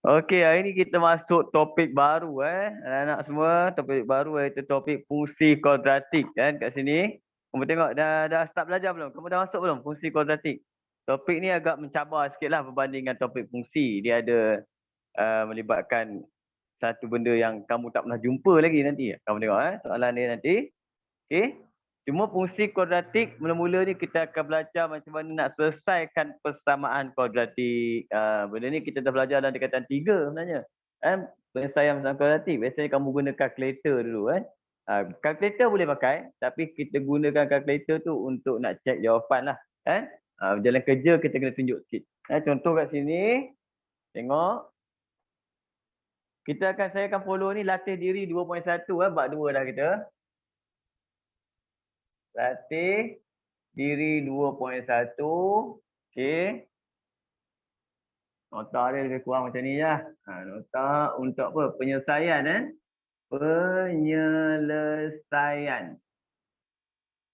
Okey, hari ni kita masuk topik baru anak-anak semua, topik baru iaitu topik fungsi kuadratik kan kat sini. Kamu tengok dah start belajar belum? Kamu dah masuk belum fungsi kuadratik? Topik ni agak mencabar sikitlah berbanding dengan topik fungsi. Dia ada melibatkan satu benda yang kamu tak pernah jumpa lagi nanti. Kamu tengok soalan dia nanti. Okey. Cuma fungsi kuadratik mula-mula ni kita akan belajar macam mana nak selesaikan persamaan kuadratik. Benda ni kita dah belajar dalam tingkatan 3 sebenarnya. Penyelesaian persamaan kuadratik. Biasanya kamu guna kalkulator dulu kan. Kalkulator boleh pakai, tapi kita gunakan kalkulator tu untuk nak check jawapan lah. Dalam kerja kita kena tunjuk sikit. Contoh kat sini, tengok. Saya akan follow ni latih diri 2.1 bab 2 dah kita. Latih diri 2.1. Okey. Nota dia lebih kurang macam ni lah. Nota untuk apa? Penyelesaian penyelesaian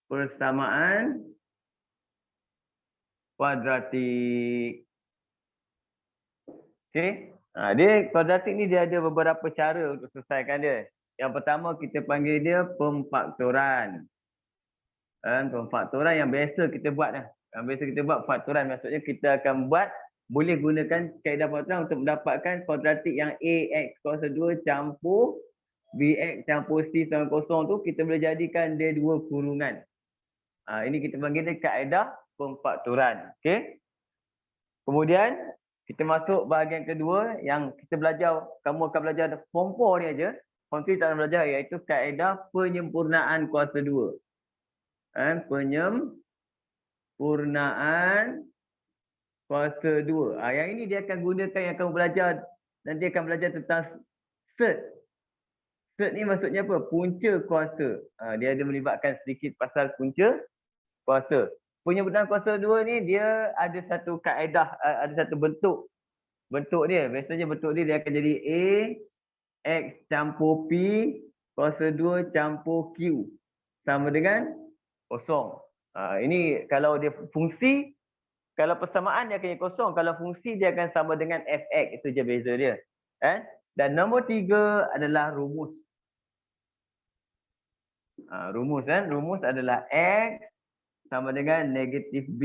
persamaan kuadratik. Okey. Dia kuadratik ni dia ada beberapa cara untuk selesaikan dia. Yang pertama kita panggil dia pemfaktoran. Pemfaktoran yang biasa kita buat lah. Yang biasa kita buat faktoran, maksudnya kita akan buat, boleh gunakan kaedah faktoran untuk mendapatkan kuadratik yang AX kuasa 2 campur BX campur C sama kosong tu, kita boleh jadikan dia dua kurungan. Ini kita panggil dia kaedah pemfaktoran. Okey. Kemudian kita masuk bahagian kedua yang kita belajar, kamu akan belajar form 4 ni aja. Form 3 tak nak belajar, iaitu kaedah penyempurnaan kuasa 2. Penyempurnaan kuasa 2. Yang ini dia akan gunakan, yang kamu belajar nanti akan belajar tentang set. Set ni maksudnya apa? Punca kuasa. Dia ada melibatkan sedikit pasal punca kuasa. Penyempurnaan kuasa 2 ni dia ada satu kaedah, ada satu bentuk. Bentuk dia, biasanya bentuk dia akan jadi A X campur P kuasa 2 campur Q sama dengan kosong. Ini kalau dia fungsi, kalau persamaan dia akan jadi kosong, kalau fungsi dia akan sama dengan fx, itu je beza dia. Dan nombor 3 adalah rumus. Rumus adalah X sama dengan negatif B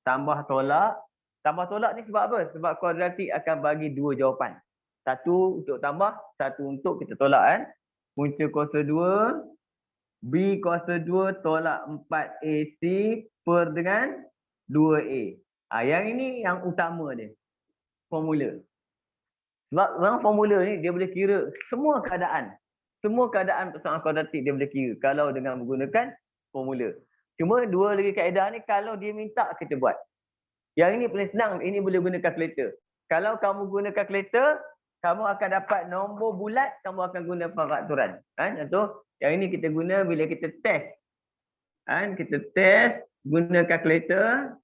tambah tolak. Tambah tolak ni sebab apa? Sebab kuadratik akan bagi dua jawapan. Satu untuk tambah, satu untuk kita tolak. Punca kuasa 2, B kuasa 2 tolak 4AC per dengan 2A. Yang ini yang utama dia. Formula. Sebab dalam formula ni dia boleh kira semua keadaan. Semua keadaan persamaan kuadratik dia boleh kira kalau dengan menggunakan formula. Cuma dua lagi kaedah ni kalau dia minta kita buat. Yang ini paling senang, ini boleh guna kalkulator. Kalau kamu guna kalkulator, kamu akan dapat nombor bulat, kamu akan guna pemfaktoran. Contoh, yang ini kita guna bila kita test. Kita test guna kalkulator,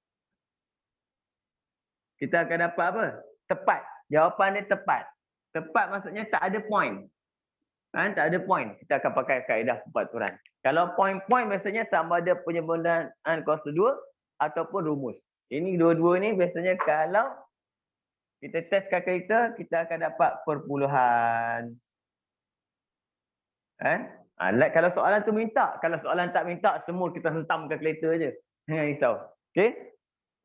kita akan dapat apa? Tepat. Jawapan dia tepat. Tepat maksudnya tak ada point. Tak ada point. Kita akan pakai kaedah pemfaktoran. Kalau point-point biasanya sama ada penyempurnaan kuasa 2 ataupun rumus. Ini dua-dua ni biasanya kalau kita test kalkulator, kita akan dapat perpuluhan. Kalau soalan tu minta, kalau soalan tak minta, semua kita hentam kalkulator je. Jangan risau. Okey?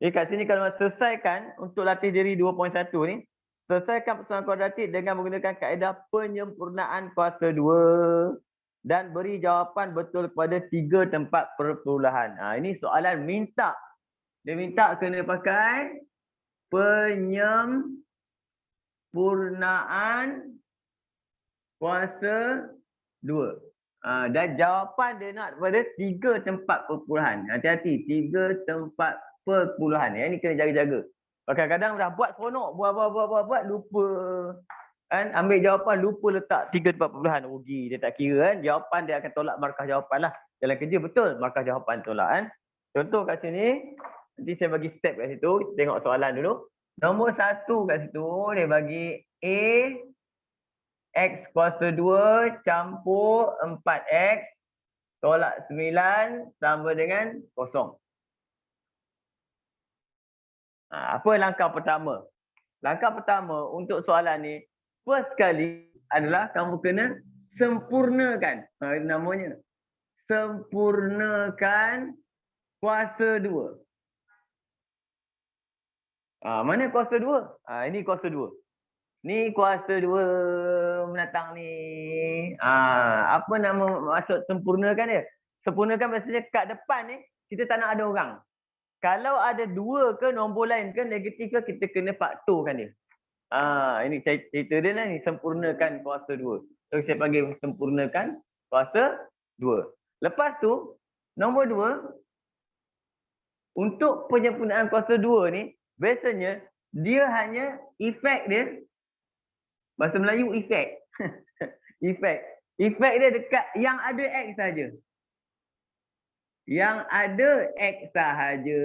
Jadi kat sini kalau selesaikan untuk latih diri 2.1 ni, selesaikan persamaan kuadratik dengan menggunakan kaedah penyempurnaan kuasa 2 dan beri jawapan betul pada 3 tempat perpuluhan. Ini soalan minta. Dia minta kena pakai penyempurnaan kuasa 2. Dan jawapan dia nak pada 3 tempat perpuluhan. Hati-hati, 3 tempat perpuluhan. Yang ini kena jaga-jaga. Kadang-kadang dah buat seronok, buat lupa. Ambil jawapan, lupa letak 3 tempat perpuluhan. Rugi, dia tak kira. Jawapan dia akan tolak markah jawapan lah. Dalam kerja betul, markah jawapan tolak. Contoh kat sini, nanti saya bagi step kat situ. Tengok soalan dulu. Nombor 1 kat situ, dia bagi A X kuasa 2 campur 4X tolak 9 sama dengan 0. Apa langkah pertama? Langkah pertama untuk soalan ni, first kali adalah kamu kena sempurnakan. Namanya sempurnakan kuasa 2. Mana kuasa 2? Ini kuasa 2. Ni kuasa 2 menatang ni. Apa nama maksud sempurnakan dia? Sempurnakan maksudnya kat depan ni kita tak nak ada orang. Kalau ada 2 ke nombor lain ke negatif ke, kita kena faktorkan dia. Ini cerita dia lah ni, sempurnakan kuasa 2. So saya panggil sempurnakan kuasa 2. Lepas tu nombor 2, untuk penyempurnaan kuasa 2 ni biasanya dia hanya efek dia, bahasa Melayu efek. Efek dia dekat yang ada X saja. Yang ada X sahaja.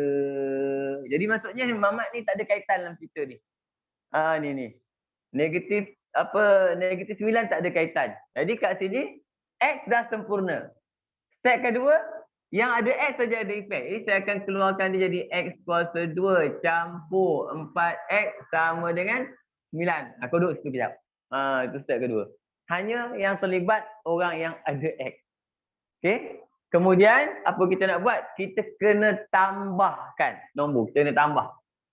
Jadi maksudnya Mamat ni tak ada kaitan dalam cerita ni. Ni. Negatif 9 tak ada kaitan. Jadi kat sini X dah sempurna. Step kedua, yang ada X saja ada efek. Jadi saya akan keluarkan dia jadi X kuasa 2 campur 4X sama dengan 9. Aku duduk situ kejap. Itu step kedua. Hanya yang terlibat orang yang ada X. Okey. Kemudian apa kita nak buat? Kita kena tambahkan nombor. Kita kena tambah.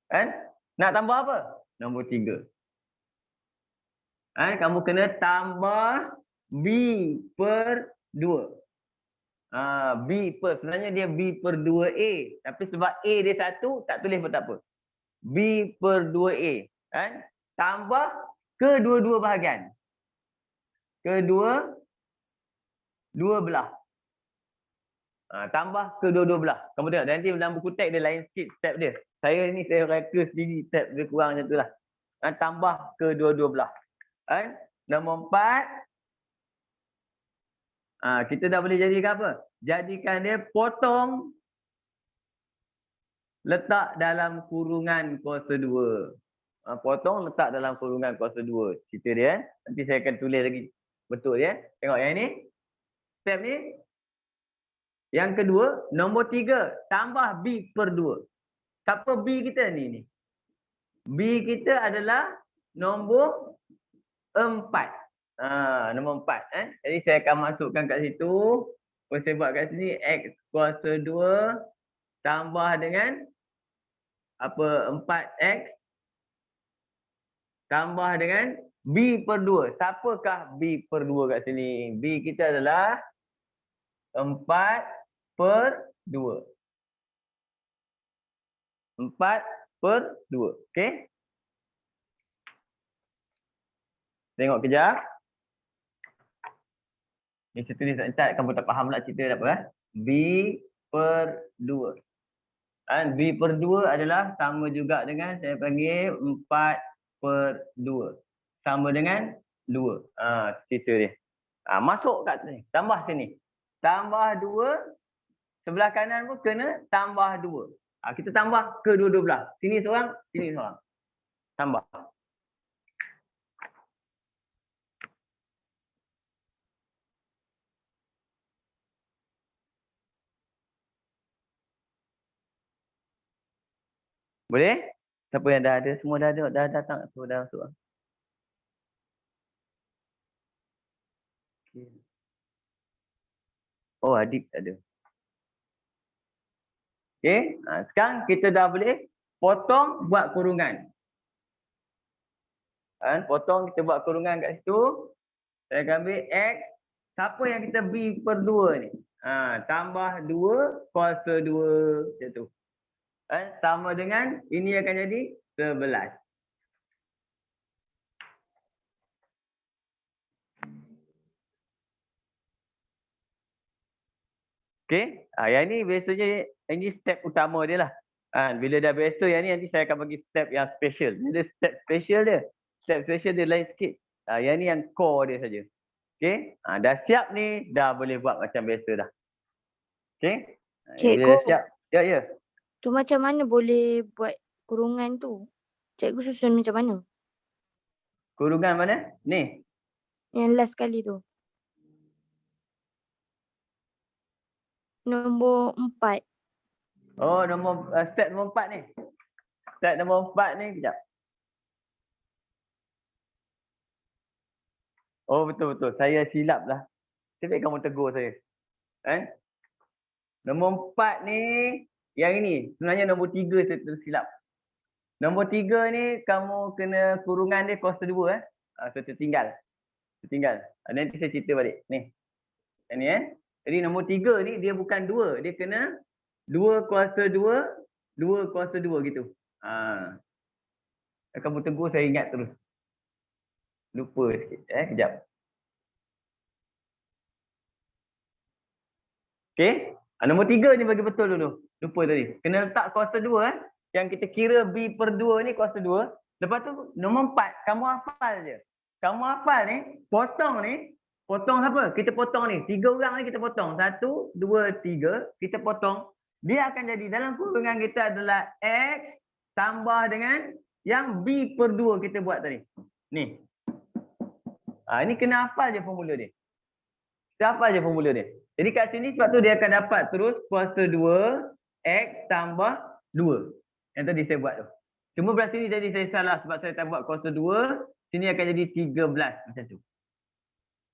Kan? Nak tambah apa? Nombor 3. Kamu kena tambah B per 2. B per, sebenarnya dia B per 2A. Tapi sebab A dia 1, tak tulis pun tak apa. B per 2A. Tambah kedua-dua bahagian. Dua belah. Tambah kedua-dua belah. Kamu tengok, nanti dalam buku teks dia lain sikit step dia. Saya reka sendiri step dia kurang macam tu lah. Tambah kedua-dua belah. Nombor 4. Kita dah boleh jadikan apa? Jadikan dia potong, letak dalam kurungan kuasa 2. Potong, letak dalam kurungan kuasa 2. Cerita dia. Nanti saya akan tulis lagi betul dia. Tengok yang ni. Step ni. Yang kedua, nombor 3. Tambah B per 2. Siapa B kita ni? B kita adalah nombor 4. Nombor 4. Jadi saya akan masukkan kat situ. Saya buat kat sini X kuasa 2 tambah dengan 4X tambah dengan B per 2. Siapakah B per 2 kat sini? B kita adalah 4 per 2. 4 per 2. Okey? Tengok kejap. Ni saya tulis tak cat, kamu tak faham nak cerita apa. B per 2. B per 2 adalah sama juga dengan saya panggil 4 per 2. Sama dengan 2. Cerita dia. Masuk kat sini. Tambah sini. Tambah 2. Sebelah kanan pun kena tambah 2. Kita tambah kedua-dua belah. Sini seorang, sini seorang. Tambah. Boleh? Siapa yang dah ada? Semua dah ada. Dah datang. Semua dah masuk. Okay. Oh, adik ada. Okey. Sekarang kita dah boleh potong, buat kurungan. Potong, kita buat kurungan kat situ. Saya akan ambil X. Siapa yang kita B per 2 ni? Tambah 2 kuasa 2. Macam tu. Sama dengan, ini akan jadi 11. Okey. Yang ni biasanya, ini step utama dia lah. Bila dah biasa yang ni, nanti saya akan bagi step yang special. Bila step special dia. Step special dia lain sikit. Yang ni yang core dia saja. Okey. Dah siap ni, dah boleh buat macam biasa dah. Okey. Cikgu. Bila dah siap. Ya. Tu macam mana boleh buat kurungan tu? Cikgu susun macam mana? Kurungan mana? Ni. Yang last kali tu. Nombor 4. Oh, step nombor 4 ni. Step nombor 4 ni, kejap. Oh betul-betul. Saya silap lah. Sebab kamu tegur saya. Nombor 4 ni, yang ini. Sebenarnya nombor 3 saya tersilap. Nombor 3 ni kamu kena kurungan dia kuasa 2 So tertinggal. Nanti saya cerita balik. Ni. Yang ni Jadi nombor 3 ni dia bukan 2. Dia kena 2 kuasa 2, 2 kuasa 2 gitu. Kamu tegur saya ingat terus. Lupa sikit. Kejap. Okey. Nombor 3 ni bagi betul dulu. Lupa tadi. Kena letak kuasa 2 Yang kita kira B/2 ni kuasa 2. Lepas tu nombor 4 kamu hafal je. Kamu hafal ni, potong siapa? Kita potong ni. 3 orang ni kita potong. 1, 2, 3. Kita potong. Dia akan jadi dalam kurungan kita adalah X tambah dengan yang B/2 kita buat tadi. Ni. Ini kena hafal je formula dia. Kita hafal je formula dia. Jadi kat sini sebab tu dia akan dapat terus kuasa 2 X tambah 2. Yang tadi saya buat tu. Cuma belah sini jadi saya salah sebab saya tak buat kuasa 2. Sini akan jadi 13 macam tu.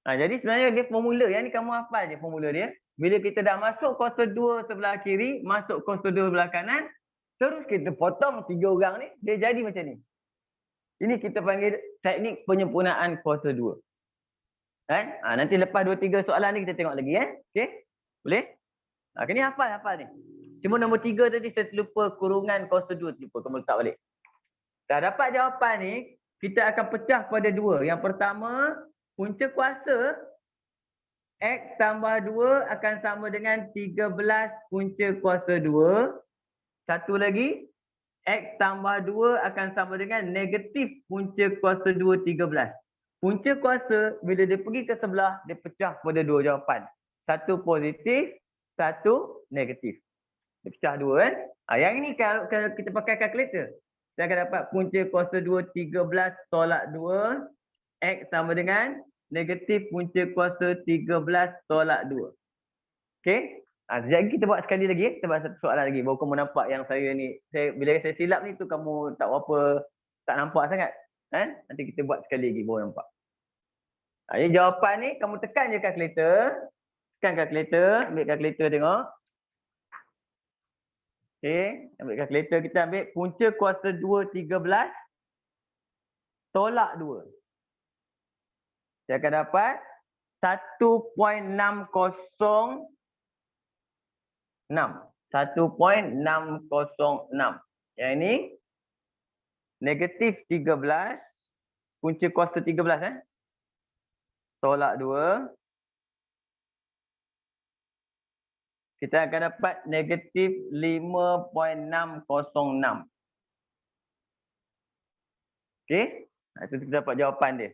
Jadi sebenarnya dia formula. Yang ni kamu hafal je formula dia. Bila kita dah masuk kuasa 2 sebelah kiri, masuk kuasa 2 sebelah kanan, terus kita potong 3 orang ni, dia jadi macam ni. Ini kita panggil teknik penyempurnaan kuasa 2. Nanti lepas 2-3 soalan ni kita tengok lagi. Okey? Boleh? Kini hafal ni. Cuma nombor 3 tadi saya terlupa kurungan kuasa 2 terlupa. Kamu letak balik. Dah dapat jawapan ni, kita akan pecah pada 2. Yang pertama, punca kuasa X tambah 2 akan sama dengan 13 punca kuasa 2. Satu lagi, X tambah 2 akan sama dengan negatif punca kuasa 2 13. Punca kuasa bila dia pergi ke sebelah, dia pecah pada 2 jawapan. Satu positif, satu negatif. Dia pecah 2 Yang ini kalau kita pakai kalkulator, kita akan dapat punca kuasa 2 13 tolak 2 X sama dengan negatif punca kuasa 13 tolak 2. Okey? Jadi kita buat sekali lagi. Kita buat satu soalan lagi. Baru kamu nampak yang saya ni. Bila saya silap ni tu kamu tak berapa, tak nampak sangat. Nanti kita buat sekali lagi baru nampak. Jadi jawapan ni kamu tekan je kalkulator. Tekan kalkulator. Ambil kalkulator tengok. Okey. Ambil kalkulator. Kita ambil punca kuasa 2 13 tolak 2. Saya akan dapat 1.606. 1.606. Yang ini negatif 13 punca kuasa 13 tolak 2. Kita akan dapat negatif 5.606. Okey? Itu kita dapat jawapan dia.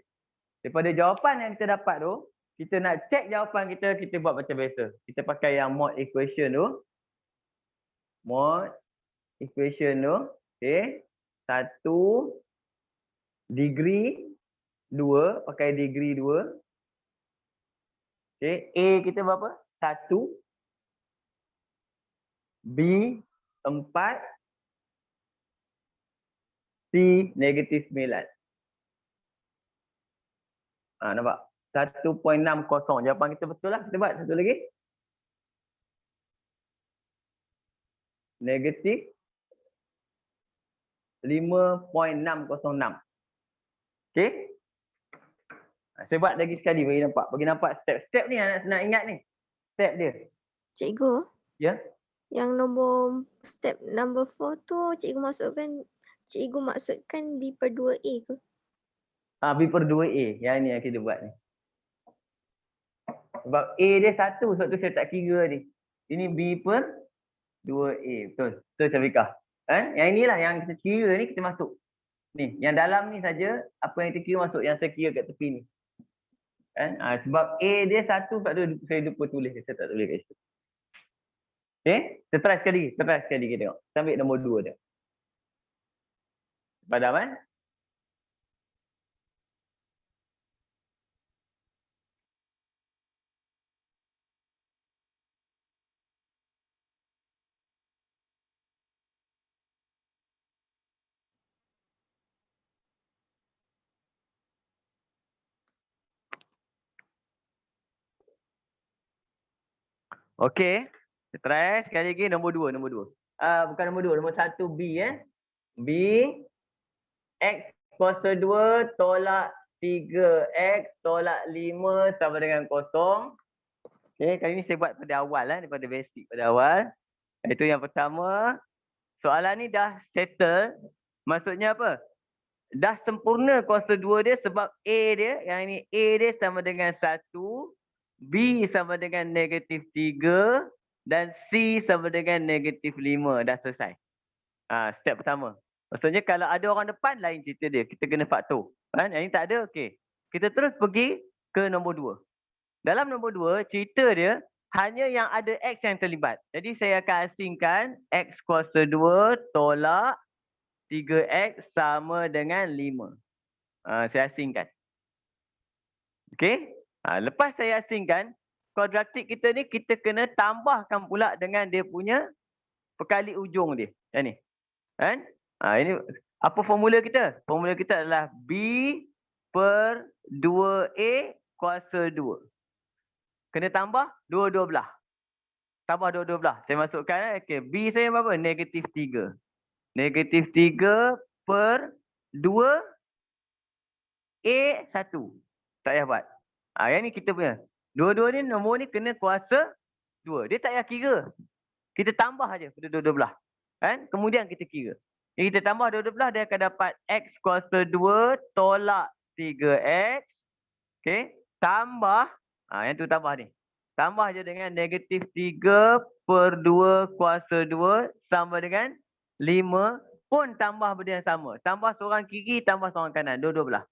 Daripada jawapan yang kita dapat tu, kita nak cek jawapan kita, kita buat macam biasa. Kita pakai yang mode equation tu. Mode equation tu. Okey. 1 degree 2, pakai degree 2. Okey, A kita berapa? 1. B 4. C negatif 9. Nampak? 1.60. Jawapan kita betul lah. Kita buat satu lagi. Negatif 5.606. Okey? Saya buat lagi sekali bagi nampak. Bagi nampak step-step ni nak ingat ni. Step dia. Cikgu. Ya? Yang nombor step number 4 tu cikgu maksudkan B/2A ke? B/2A. Yang ni yang kita buat ni. Sebab A dia 1, sebab tu saya tak kira ni. Ini B/2A. Betul. Betul Syafiqah. Yang inilah yang kita kira ni kita masuk. Ni, yang dalam ni saja apa yang kita kira masuk, yang saya kira kat tepi ni. Sebab A dia 1, sebab tu saya lupa tulis. Saya tak tulis kat situ. Okey, kita try sekali kita tengok. Kita ambil nombor 2 dia. Padam kan? Okey. Kita try sekali lagi nombor 2, nombor 2. Bukan nombor 2, nombor 1 B B X kuasa 2 tolak 3X tolak 5 sama dengan kosong. Okey, kali ni saya buat pada awal daripada basic pada awal. Itu yang pertama. Soalan ni dah settle. Maksudnya apa? Dah sempurna kuasa 2 dia sebab A dia, yang ini A dia sama dengan 1, B sama dengan negatif 3 dan C sama dengan negatif 5. Dah selesai. Step pertama. Maksudnya kalau ada orang depan, lain cerita dia. Kita kena faktor. Yang ini tak ada, okey. Kita terus pergi ke nombor 2. Dalam nombor 2, cerita dia hanya yang ada X yang terlibat. Jadi saya akan asingkan X kuasa 2 tolak 3X sama dengan 5. Saya asingkan. Okey? Lepas saya asingkan, kuadratik kita ni kita kena tambahkan pula dengan dia punya perkali ujung dia. Yang ni. Kan? Ini apa formula kita? Formula kita adalah B per 2A kuasa 2. Kena tambah dua-dua belah. Tambah dua-dua belah. Saya masukkan. Okay. B saya berapa? Negatif 3. Negatif 3 per 2 A 1. Tak payah buat. Yang ni kita punya. Dua-dua ni nombor ni kena kuasa 2. Dia tak payah kira. Kita tambah aja pada dua-dua belah. Kan? Kemudian kita kira. Jadi kita tambah dua-dua belah, dia akan dapat X kuasa 2 tolak 3X. Okay. Tambah. Yang tu tambah ni. Tambah je dengan negatif 3 per 2 kuasa 2 sama dengan 5 pun tambah benda yang sama. Tambah seorang kiri, tambah seorang kanan. Dua-dua belah.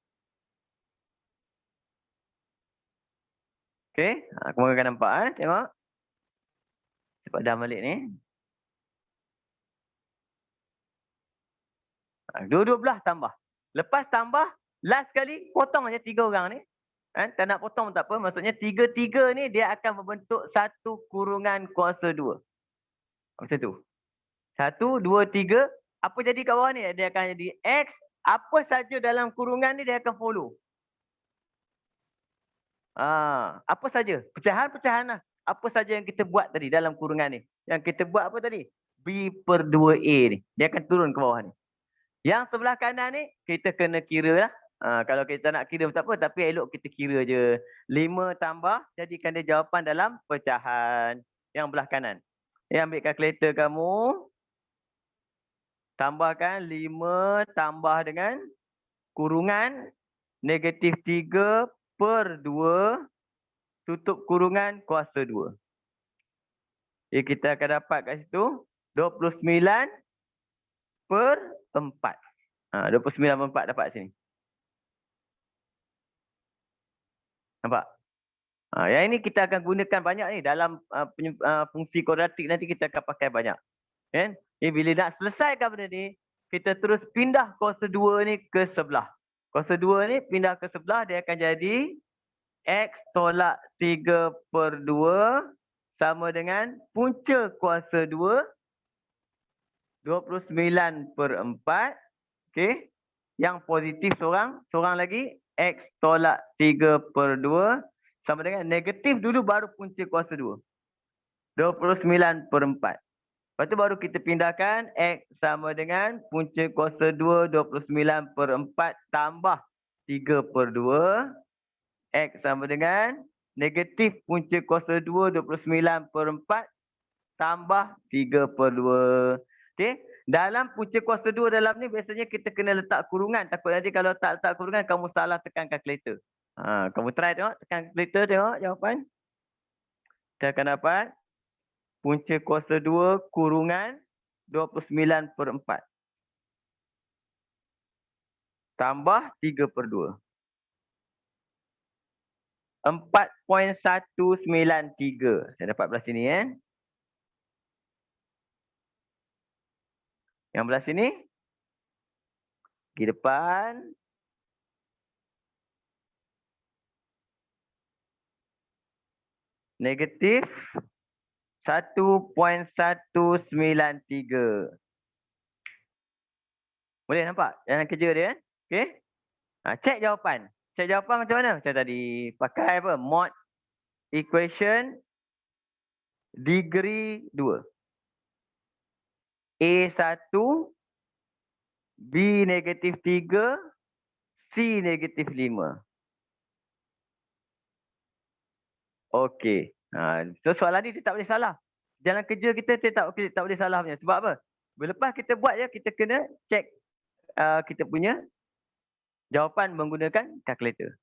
Okay. Kemudian akan nampak. Tengok. Cepat dah balik ni. Dua-dua belah tambah. Lepas tambah, last kali potong aja 3 orang ni. Tak nak potong tak apa. Maksudnya 3-3 ni dia akan membentuk satu kurungan kuasa 2. Macam tu. 1, 2, 3. Apa jadi kat bawah ni? Dia akan jadi X. Apa saja dalam kurungan ni dia akan follow. Apa saja? Pecahan-pecahan lah. Apa saja yang kita buat tadi dalam kurungan ni. Yang kita buat apa tadi? B per 2A ni. Dia akan turun ke bawah ni. Yang sebelah kanan ni, kita kena kira lah. Kalau kita nak kira tak apa, tapi elok kita kira je. 5 tambah, jadikan dia jawapan dalam pecahan yang belah kanan. Ambil kalkulator kamu. Tambahkan 5 tambah dengan kurungan negatif 3 per 2 tutup kurungan kuasa 2. Jadi kita akan dapat kat situ 29 per 4. 29 per 4 dapat sini. Nampak? Yang ini kita akan gunakan banyak ni dalam fungsi kuadratik nanti kita akan pakai banyak. Kan? Bila nak selesaikan benda ni, kita terus pindah kuasa 2 ni ke sebelah. Kuasa 2 ni pindah ke sebelah, dia akan jadi X tolak 3 per 2 sama dengan punca kuasa 2, 29 per 4. Okay. Yang positif seorang lagi, X tolak 3 per 2 sama dengan negatif dulu baru punca kuasa 2. 29 per 4. Lepas tu baru kita pindahkan X sama dengan punca kuasa 2, 29 per 4 tambah 3 per 2. X sama dengan negatif punca kuasa 2, 29 per 4 tambah 3 per 2. Okay. Dalam punca kuasa 2 dalam ni biasanya kita kena letak kurungan. Takut nanti kalau tak letak kurungan kamu salah tekan kalkulator. Kamu try tengok, tekan kalkulator tengok jawapan. Kita akan dapat punca kuasa 2 kurungan 29 per 4. Tambah 3 per 2. 4.193. Saya dapat belah sini Yang belah sini. Di depan. Negatif 1.193. Boleh nampak jalan kerja dia? Okey. Cek jawapan. Cek jawapan macam mana? Macam tadi. Pakai apa? Mod equation degree 2. A1, B negatif 3, C negatif 5. Okey. So soalan ni dia tak boleh salah. Jalan kerja kita tak boleh salah punya. Sebab apa? Lepas kita buat je, kita kena check kita punya jawapan menggunakan kalkulator.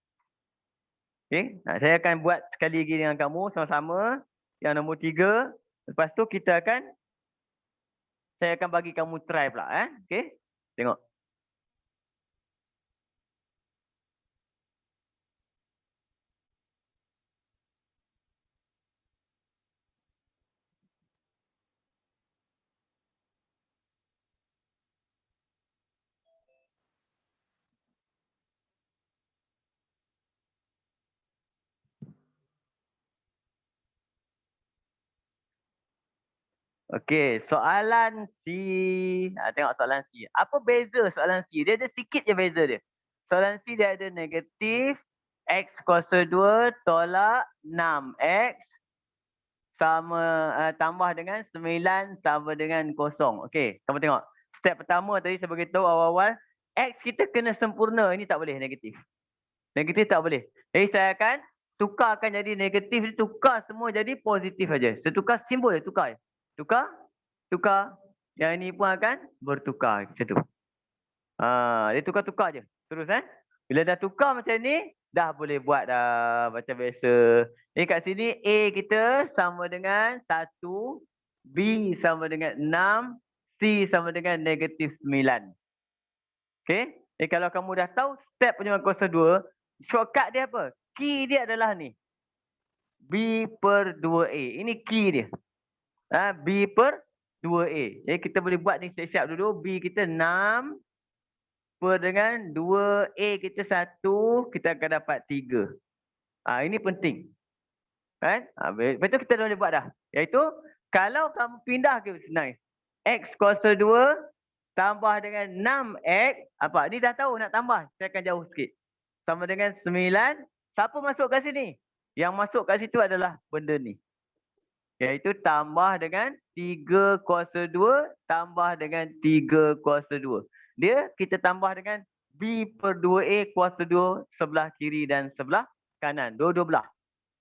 Okey. Saya akan buat sekali lagi dengan kamu sama-sama. Yang nombor 3. Lepas tu saya akan bagi kamu try pula. Okey. Tengok. Okey, soalan C. Tengok soalan C. Apa beza soalan C? Dia ada sikit je beza dia. Soalan C dia ada negatif X kuasa 2 tolak 6X sama tambah dengan 9 sama dengan 0. Okey, kamu tengok. Step pertama tadi saya beritahu awal-awal. X kita kena sempurna. Ini tak boleh negatif. Negatif tak boleh. Jadi saya akan tukarkan jadi negatif. Tukar semua jadi positif saja. Saya tukar simbol je, tukar je. Tukar. Yang ini pun akan bertukar. Macam tu. Dia tukar-tukar je. Terus Bila dah tukar macam ni, dah boleh buat dah macam biasa. Ni kat sini A kita sama dengan 1, B sama dengan 6, C sama dengan negatif 9. Okey? Kalau kamu dah tahu step penyebabkan kuasa 2, shortcut dia apa? Key dia adalah ni. B per 2A. Ini key dia. B per 2A. Jadi kita boleh buat ni siap-siap dulu. B kita 6 per dengan 2A kita 1. Kita akan dapat 3. Ini penting. Lepas tu kita dah boleh buat dah. Iaitu kalau kamu pindah ke senang. X kuasa 2 tambah dengan 6X. Apa? Ni dah tahu nak tambah. Saya akan jauh sikit. Sama dengan 9. Siapa masuk kat sini? Yang masuk kat situ adalah benda ni. Iaitu tambah dengan 3 kuasa 2 tambah dengan 3 kuasa 2. Dia kita tambah dengan B per 2A kuasa 2 sebelah kiri dan sebelah kanan. Dua-dua belah.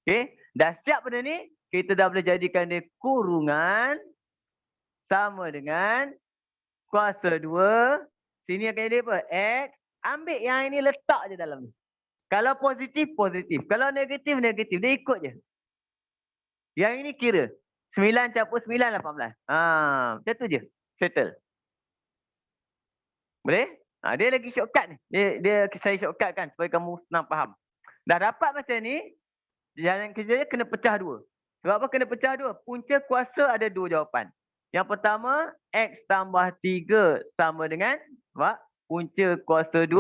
Okey. Dah siap benda ni. Kita dah boleh jadikan dia kurungan sama dengan kuasa 2. Sini akan jadi apa? X. Ambil yang ini letak je dalam ni. Kalau positif, positif. Kalau negatif, negatif. Dia ikut je. Yang ini kira. 9 campur 9, 18. Macam tu je. Settle. Boleh? Dia lagi shortcut ni. Dia saya shortcut kan supaya kamu senang faham. Dah dapat macam ni, jalan kerja dia kena pecah 2. Sebab apa kena pecah 2? Punca kuasa ada 2 jawapan. Yang pertama, X tambah 3 sama dengan, sebab punca kuasa 2,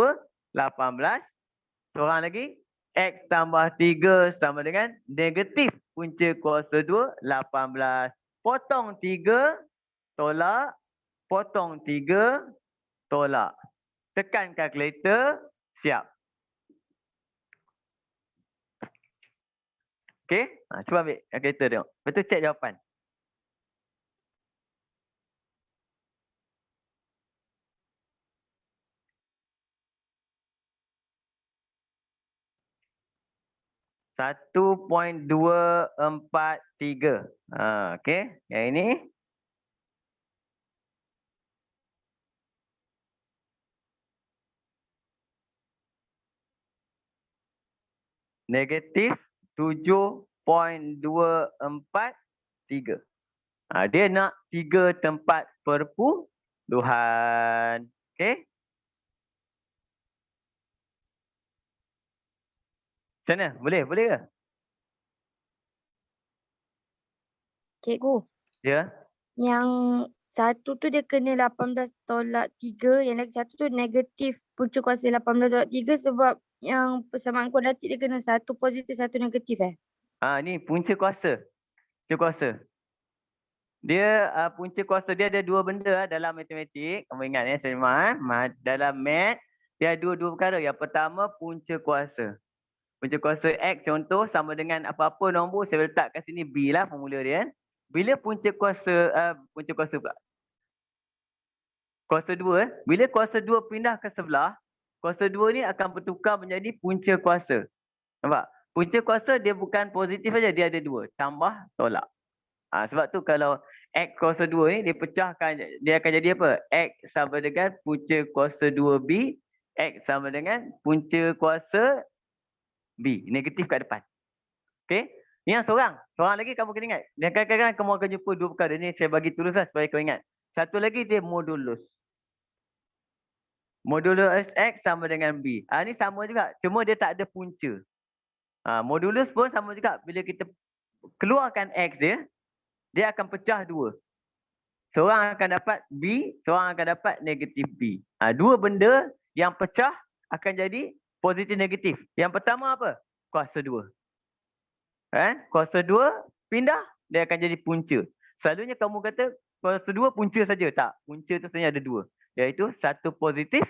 18. Seorang lagi, X tambah 3 sama dengan negatif punca kuasa 2, 18. Potong 3, tolak. Potong 3, tolak. Tekan kalkulator, siap. Okey, cuba ambil kalkulator tengok. Betul cek jawapan. Satu 1.243. Okey, yang ini. Negatif 7.243. Dia nak 3 tempat perpuluhan. Okey. Macam mana? Boleh ke? Cikgu. Ya. Yang satu tu dia kena 18 tolak 3. Yang lagi satu tu negatif punca kuasa 18 tolak 3 sebab yang persamaan kuadratik dia kena satu positif, satu negatif Ni punca kuasa. Punca kuasa. Dia punca kuasa dia ada 2 benda dalam matematik. Kamu ingat saya dalam math dia ada 2 perkara. Yang pertama punca kuasa. Punca kuasa X contoh sama dengan apa-apa nombor saya letak kat sini B lah formula dia. Bila punca kuasa pula. Kuasa 2, bila kuasa 2 pindah ke sebelah, kuasa 2 ni akan bertukar menjadi punca kuasa. Nampak? Punca kuasa dia bukan positif saja, dia ada 2, tambah, tolak. Sebab tu kalau X kuasa 2 ni dipecahkan, dia akan jadi apa? X sama dengan punca kuasa 2B, X sama dengan punca kuasa B. Negatif kat depan. Okey? Ni yang seorang. Seorang lagi kamu kena ingat. Dan kadang-kadang kamu akan jumpa 2 perkara. Ni saya bagi tulis lah supaya kau ingat. Satu lagi dia modulus. Modulus X sama dengan B. Ni sama juga. Cuma dia tak ada punca. Modulus pun sama juga. Bila kita keluarkan X dia, dia akan pecah 2. Seorang akan dapat B, seorang akan dapat negatif B. 2 benda yang pecah akan jadi positif negatif. Yang pertama apa? Kuasa 2. Kuasa 2 pindah, dia akan jadi punca. Selalunya kamu kata kuasa 2 punca saja. Tak, punca tu sebenarnya ada 2. Iaitu satu positif,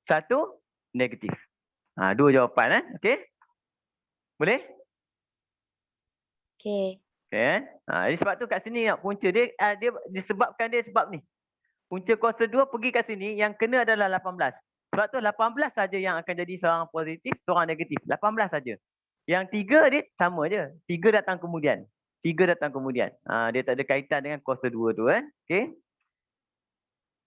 satu negatif. 2 jawapan. Okey? Boleh? Okey. Okay. Jadi sebab tu kat sini punca dia, dia disebabkan dia sebab ni. Punca kuasa 2 pergi kat sini, yang kena adalah 18. Sebab tu 18 saja yang akan jadi seorang positif, seorang negatif. 18 saja. Yang 3 dia sama je. 3 datang kemudian. 3 datang kemudian. Dia tak ada kaitan dengan kuasa 2 tu. Okay.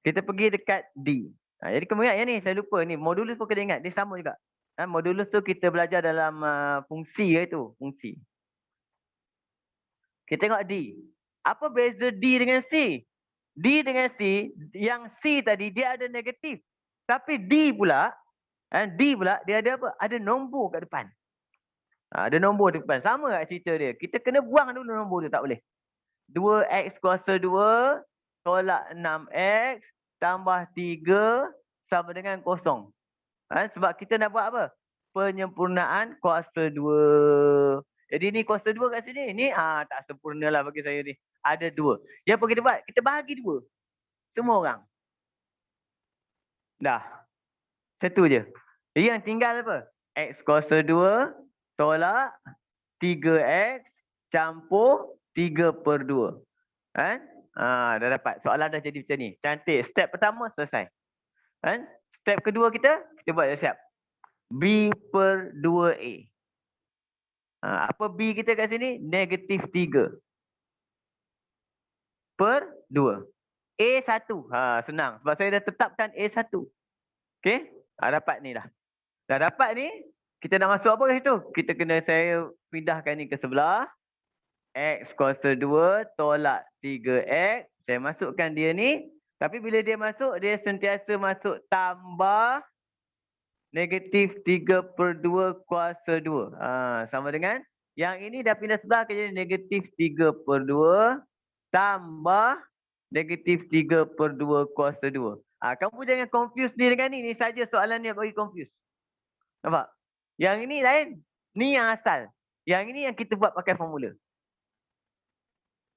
Kita pergi dekat D. Jadi kamu ingat yang ni, saya lupa ni. Modulus pun kena ingat, dia sama juga. Modulus tu kita belajar dalam fungsi itu. Fungsi. Kita tengok D. Apa beza D dengan C? D dengan C, yang C tadi dia ada negatif. Tapi D pula dia ada apa? Ada nombor kat depan. Ada nombor di depan. Sama kat cerita dia. Kita kena buang dulu nombor tu, tak boleh. 2x kuasa 2 tolak 6x tambah 3 sama dengan 0. Sebab kita nak buat apa? Penyempurnaan kuasa 2. Jadi ni kuasa 2 kat sini. Ni tak sempurna lah bagi saya ni. Ada 2. Yang apa kita buat? Kita bahagi 2. Semua orang. Dah. Satu je. Jadi yang tinggal apa? X kuasa 2 tolak 3x campur 3/2. Dah dapat. Soalan dah jadi macam ni. Cantik. Step pertama selesai. Step kedua kita buat dah siap. B/2A. Apa B kita kat sini? Negatif 3/2. A1. Senang. Sebab saya dah tetapkan A1. Okey? Dapat ni dah. Dah dapat ni, kita nak masuk apa kat situ? Saya pindahkan ni ke sebelah. X kuasa 2 tolak 3x. Saya masukkan dia ni. Tapi bila dia masuk, dia sentiasa masuk tambah negatif 3/2 kuasa 2. Sama dengan yang ini dah pindah sebelah ke jadi negatif 3/2 tambah negatif 3/2 kuasa 2. Kamu jangan confuse ni dengan ni. Ni saja soalan ni bagi confuse. Nampak? Yang ini lain. Ni yang asal. Yang ini yang kita buat pakai formula.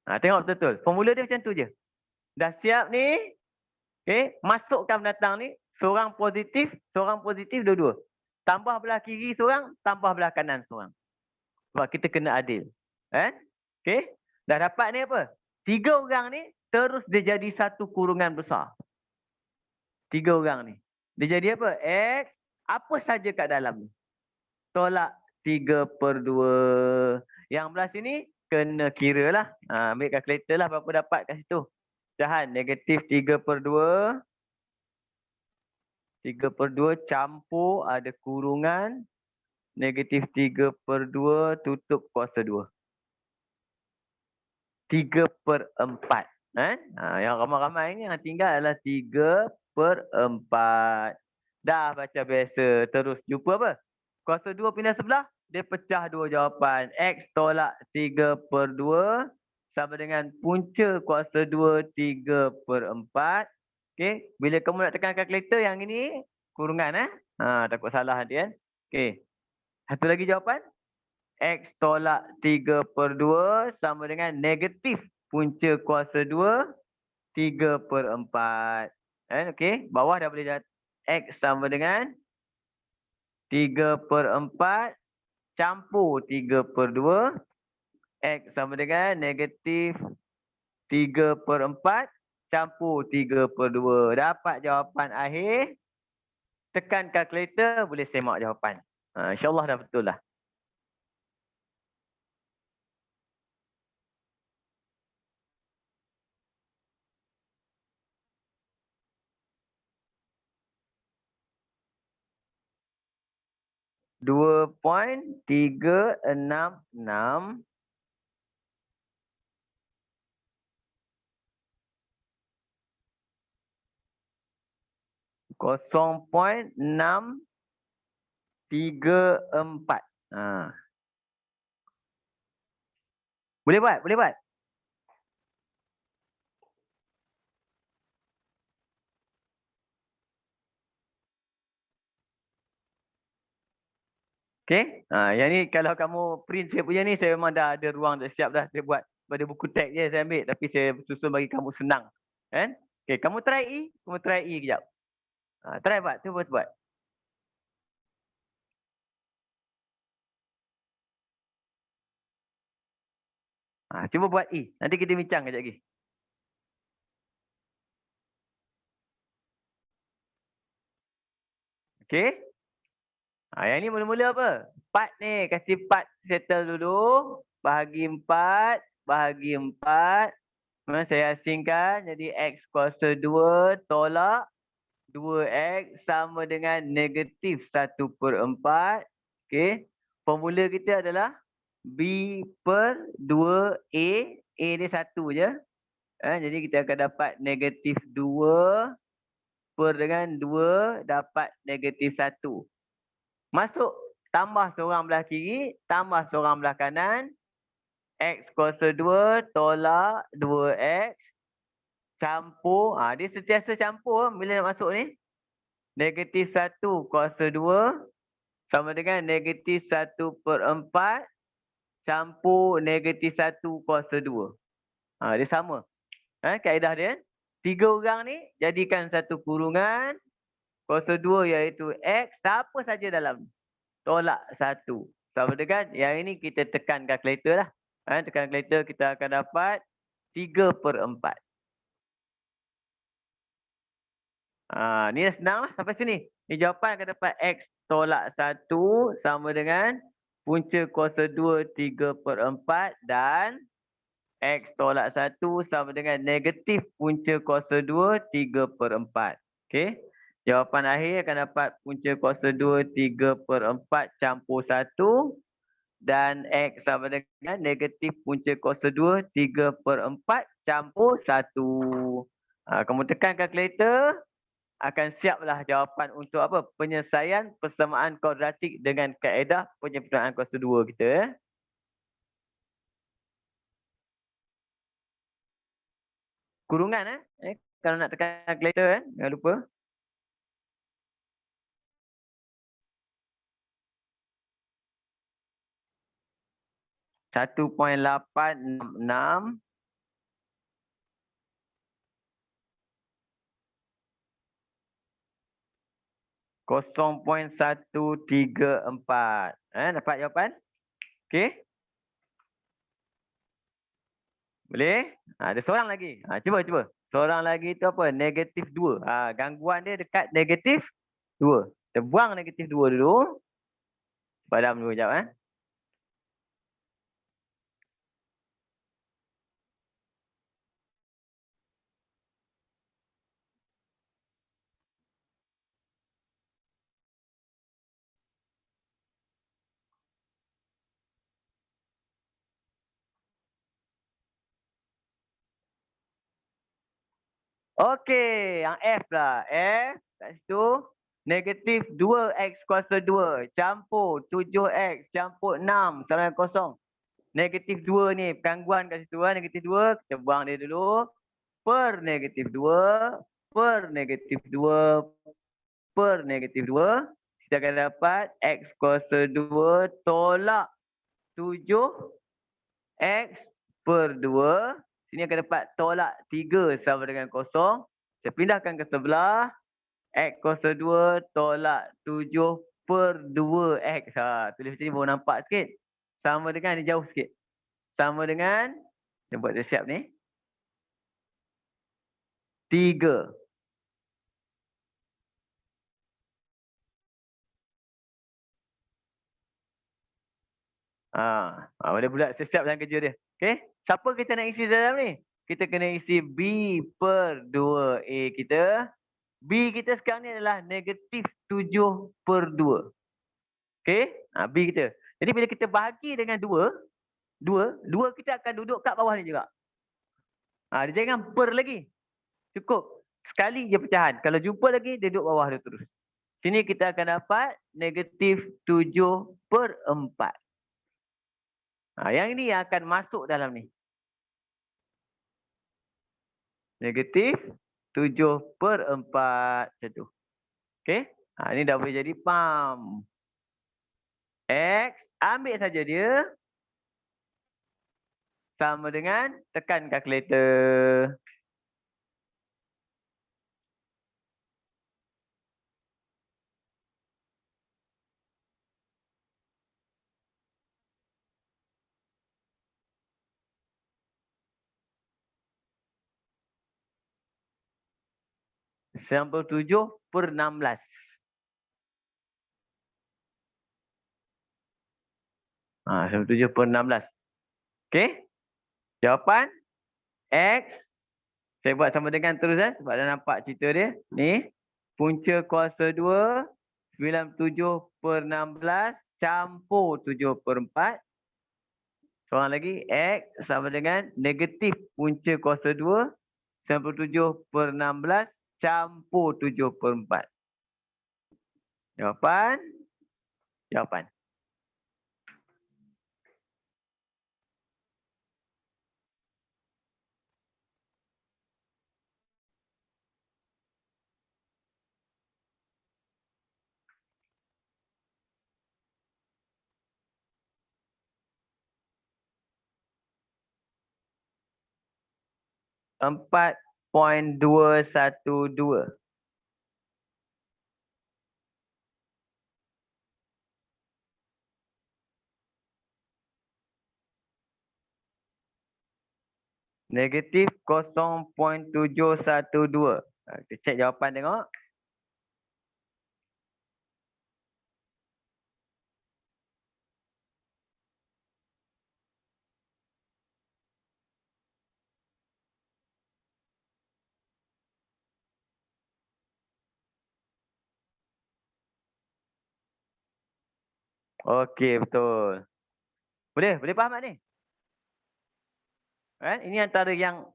Tengok betul-betul. Formula dia macam tu je. Dah siap ni. Okay. Masukkan pendatang ni. Seorang positif dua-dua. Tambah belah kiri seorang, tambah belah kanan seorang. Sebab kita kena adil. Okay. Dah dapat ni apa? 3 orang ni terus dia jadi satu kurungan besar. 3 orang ni. Dia jadi apa? X. Apa saja kat dalam ni. Tolak 3/2. Yang belah sini kena kira lah. Ambil kalkulator lah berapa dapat kat situ. Pecahan negatif 3/2. 3/2 campur ada kurungan. Negatif 3/2 tutup kuasa 2. 3/4. Yang ramai-ramai ni yang tinggal adalah 3/4. Dah baca biasa. Terus jumpa apa? Kuasa 2 pindah sebelah. Dia pecah 2 jawapan. X tolak 3/2 sama dengan punca kuasa 2 3/4. Okey. Bila kamu nak tekan kalkulator yang ini kurungan. Takut salah nanti kan. Okey. Satu lagi jawapan. X tolak 3/2 sama dengan negatif punca kuasa 2 3/4. Okey. Bawah dah boleh X sama dengan 3/4 campur 3/2. X sama dengan negatif 3/4 campur 3/2. Dapat jawapan akhir. Tekan kalkulator, boleh semak jawapan. InsyaAllah dah betul lah. Dua 2.366 0.634. Boleh buat, boleh buat. Okey. Yang ni kalau kamu print saya punya ni, saya memang dah ada ruang dah siap dah. Saya buat pada buku teks je saya ambil. Tapi saya susun bagi kamu senang. Kan? Okey, kamu try E. Kamu try E kejap. Try buat. Cuba buat. Cuba buat E. Nanti kita bincang kejap lagi. Okey. Yang ni mula-mula apa? Part ni. Kasih part settle dulu. Bahagi 4. Bahagi 4. Saya asingkan. Jadi X kuasa 2 tolak 2X sama dengan negatif 1/4. Okey. Formula kita adalah B/2A. A ni 1 je. Jadi kita akan dapat negatif 2 per dengan 2 dapat negatif 1. Masuk tambah seorang belah kiri, tambah seorang belah kanan. X kuasa 2 tolak 2X. Campur. Dia sentiasa campur bila nak masuk ni. Negatif 1 kuasa 2 sama dengan negatif 1/4 campur negatif 1 kuasa 2. Dia sama. Kaedah dia. 3 orang ni jadikan satu kurungan. Kuasa 2 iaitu X. Siapa saja dalam. Tolak 1. Sama dengan yang ini kita tekan kalkulator lah. Tekan kalkulator kita akan dapat 3/4. Ni dah senang lah sampai sini. Ni jawapan akan dapat X tolak 1 sama dengan punca kuasa 2 3/4 dan X tolak 1 sama dengan negatif punca kuasa 2 3/4. Okey. Jawapan akhir akan dapat punca kuasa 2 3/4 campur 1 dan X sama dengan negatif punca kuasa 2 3/4 campur 1. Kamu tekan kalkulator, akan siaplah jawapan untuk apa? Penyelesaian persamaan kuadratik dengan kaedah penyempurnaan kuasa 2 kita. Kurungan kalau nak tekan kalkulator jangan lupa. Satu 1.866 0.134. Dapat jawapan? Okey. Boleh? Ada seorang lagi. Cuba. Seorang lagi tu apa? Negatif 2. Gangguan dia dekat negatif 2. Kita buang negatif 2 dulu. Padam dulu sekejap. Okey, yang F lah. F kat situ. Negatif 2X kuasa 2 campur 7X campur 6 sama dengan kosong. Negatif 2 ni gangguan kat situ. Negatif 2 kita buang dia dulu. Per negatif 2 per negatif 2 per negatif 2. Kita akan dapat X kuasa 2 tolak 7X per 2. Sini akan dapat tolak 3 sama dengan kosong. Saya pindahkan ke sebelah. X kuasa 2 tolak 7 per 2X. Tulis macam ni baru nampak sikit. Sama dengan, ni jauh sikit. Sama dengan, saya buat dia siap ni. 3. Boleh pula siap dalam kerja dia. Okey. Siapa kita nak isi dalam ni? Kita kena isi B per 2A kita. B kita sekarang ni adalah negatif 7/2. Okey. B kita. Jadi bila kita bahagi dengan 2 kita akan duduk kat bawah ni juga. Dia jangan per lagi. Cukup sekali je pecahan. Kalau jumpa lagi, dia duduk bawah dia terus. Sini kita akan dapat negatif 7/4. Yang ini yang akan masuk dalam ni. Negatif 7/4. Macam tu. Okey. Ini dah boleh jadi pam. X, ambil saja dia. Sama dengan tekan kalkulator. Sampel 7/16. Sampel 7/16. Okey. Jawapan X. Saya buat sama dengan terus sebab dah nampak cerita dia. Ni. Punca kuasa 2. 97/16 campur 7/4. Seorang lagi. X sama dengan negatif punca kuasa 2. 97/16 campur 7/4. Jawapan. 4.212. Negatif 0.712. Kita cek jawapan tengok. Okey, betul. Boleh faham tak ni? Ini antara yang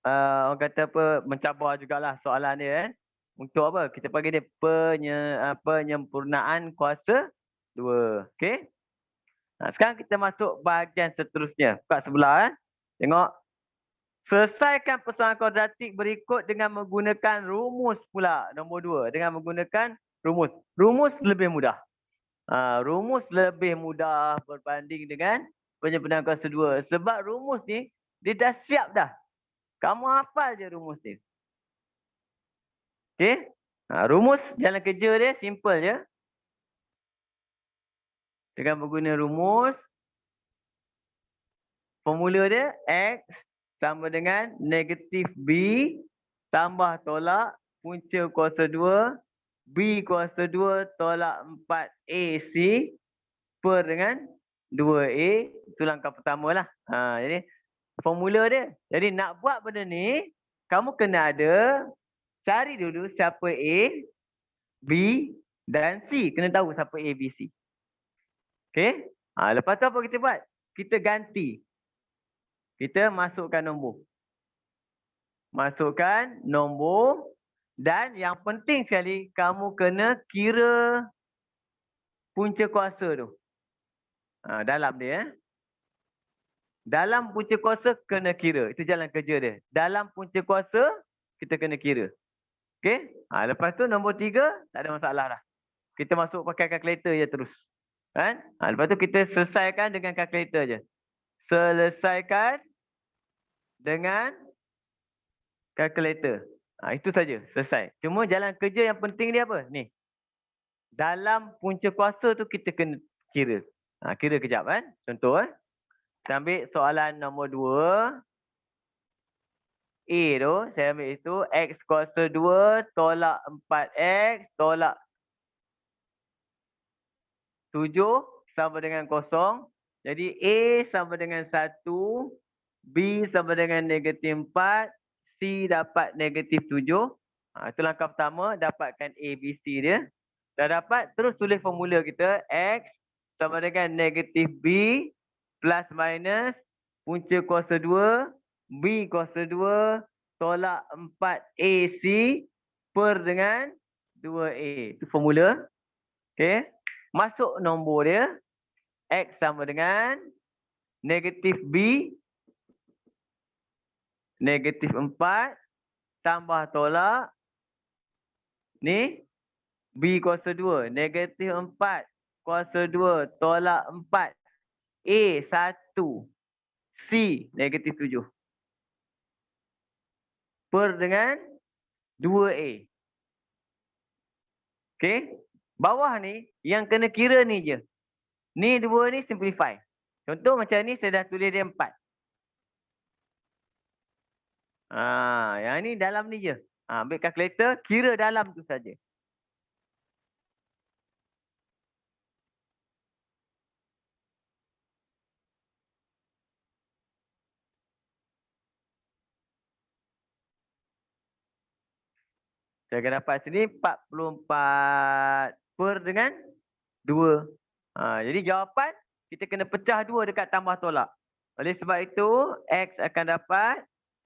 orang kata apa, mencabar jugalah soalan dia kan. Untuk apa? Kita panggil dia penyempurnaan kuasa 2. Okey? Sekarang kita masuk bahagian seterusnya. Buka sebelah Tengok. Selesaikan persoalan kuadratik berikut dengan menggunakan rumus pula. Nombor 2. Dengan menggunakan rumus. Rumus lebih mudah. Rumus lebih mudah berbanding dengan penyempurnaan kuasa 2. Sebab rumus ni, dia dah siap dah. Kamu hafal je rumus ni. Okey? Rumus jalan kerja dia simple je. Dengan menggunakan rumus, formula dia X sama dengan negatif B tambah tolak punca kuasa 2 B kuasa 2 tolak 4AC per dengan 2A. Itu langkah pertama lah. Jadi formula dia. Jadi nak buat benda ni, kamu kena ada, cari dulu siapa A, B dan C. Kena tahu siapa A, B, C. Okey. Lepas tu apa kita buat? Kita ganti. Kita masukkan nombor. Dan yang penting sekali, kamu kena kira punca kuasa tu. Dalam dia. Dalam punca kuasa kena kira. Itu jalan kerja dia. Dalam punca kuasa, kita kena kira. Okey. Lepas tu nombor 3, tak ada masalah dah. Kita masuk pakai kalkulator je terus. Kan? Lepas tu kita selesaikan dengan kalkulator je. Selesaikan dengan kalkulator. Itu saja, selesai. Cuma jalan kerja yang penting dia apa? Ni. Dalam punca kuasa tu kita kena kira. Kira kejap kan. Contoh Kita ambil soalan nombor 2. A tu, saya ambil itu X kuasa 2 tolak 4X tolak 7 sama dengan 0. Jadi A sama dengan 1, B sama dengan -4, C dapat -7. Itu langkah pertama, dapatkan A, B, C dia. Dah dapat, terus tulis formula kita. X sama dengan -B plus minus punca kuasa 2, B kuasa 2 tolak 4AC per dengan 2A. Itu formula. Okey. Masuk nombor dia. X sama dengan -B -4 tambah tolak ni B kuasa 2 -4 kuasa 2 tolak 4 A 1 C -7 per dengan 2A. Okey. Bawah ni yang kena kira ni je. Ni dua ni simplify. Contoh macam ni saya dah tulis dia 4. Yang ni dalam ni je. Ambil kalkulator, kira dalam tu saja. Saya akan dapat sini 44 per dengan 2. Jadi jawapan kita kena pecah 2 dekat tambah tolak. Oleh sebab itu X akan dapat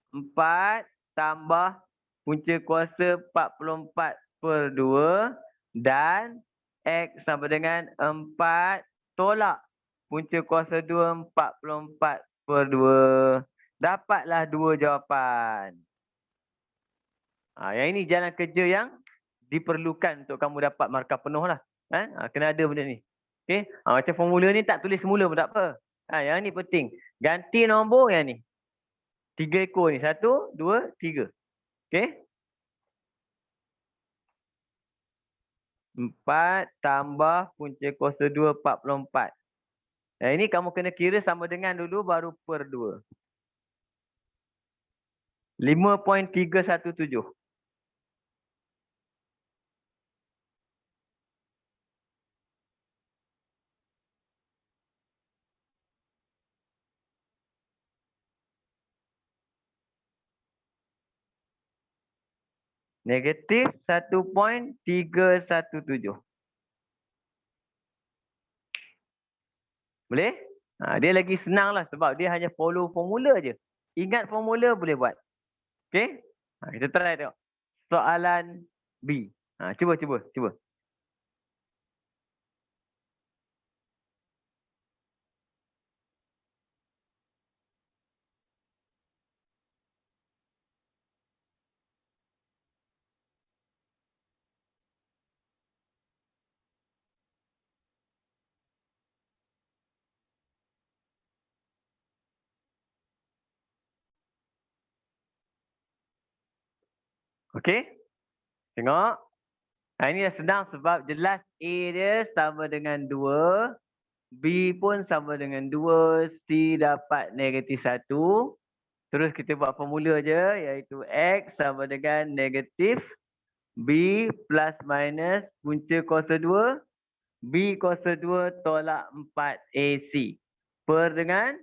4 tambah punca kuasa 44 per 2 dan X sama dengan 4 tolak punca kuasa 2 44 per 2. Dapatlah 2 jawapan. Yang ini jalan kerja yang diperlukan untuk kamu dapat markah penuh lah. Kena ada benda ni. Okay? Macam formula ni tak tulis semula pun tak apa. Yang ni penting. Ganti nombor yang ni. 3 ekor ni. 1, 2, 3. Okay? 4 tambah punca kuasa 2, 44. Yang ini kamu kena kira sama dengan dulu baru per 2. 5.317. Negatif 1.317. Boleh? Dia lagi senang lah sebab dia hanya follow formula je. Ingat formula boleh buat. Okay? Kita try tengok. Soalan B. Cuba. Okay? Tengok. Ini dah senang sebab jelas A dia sama dengan 2. B pun sama dengan 2. C dapat -1. Terus kita buat formula je iaitu X sama dengan negatif B plus minus punca kuasa 2. B kuasa 2 tolak 4AC. Per dengan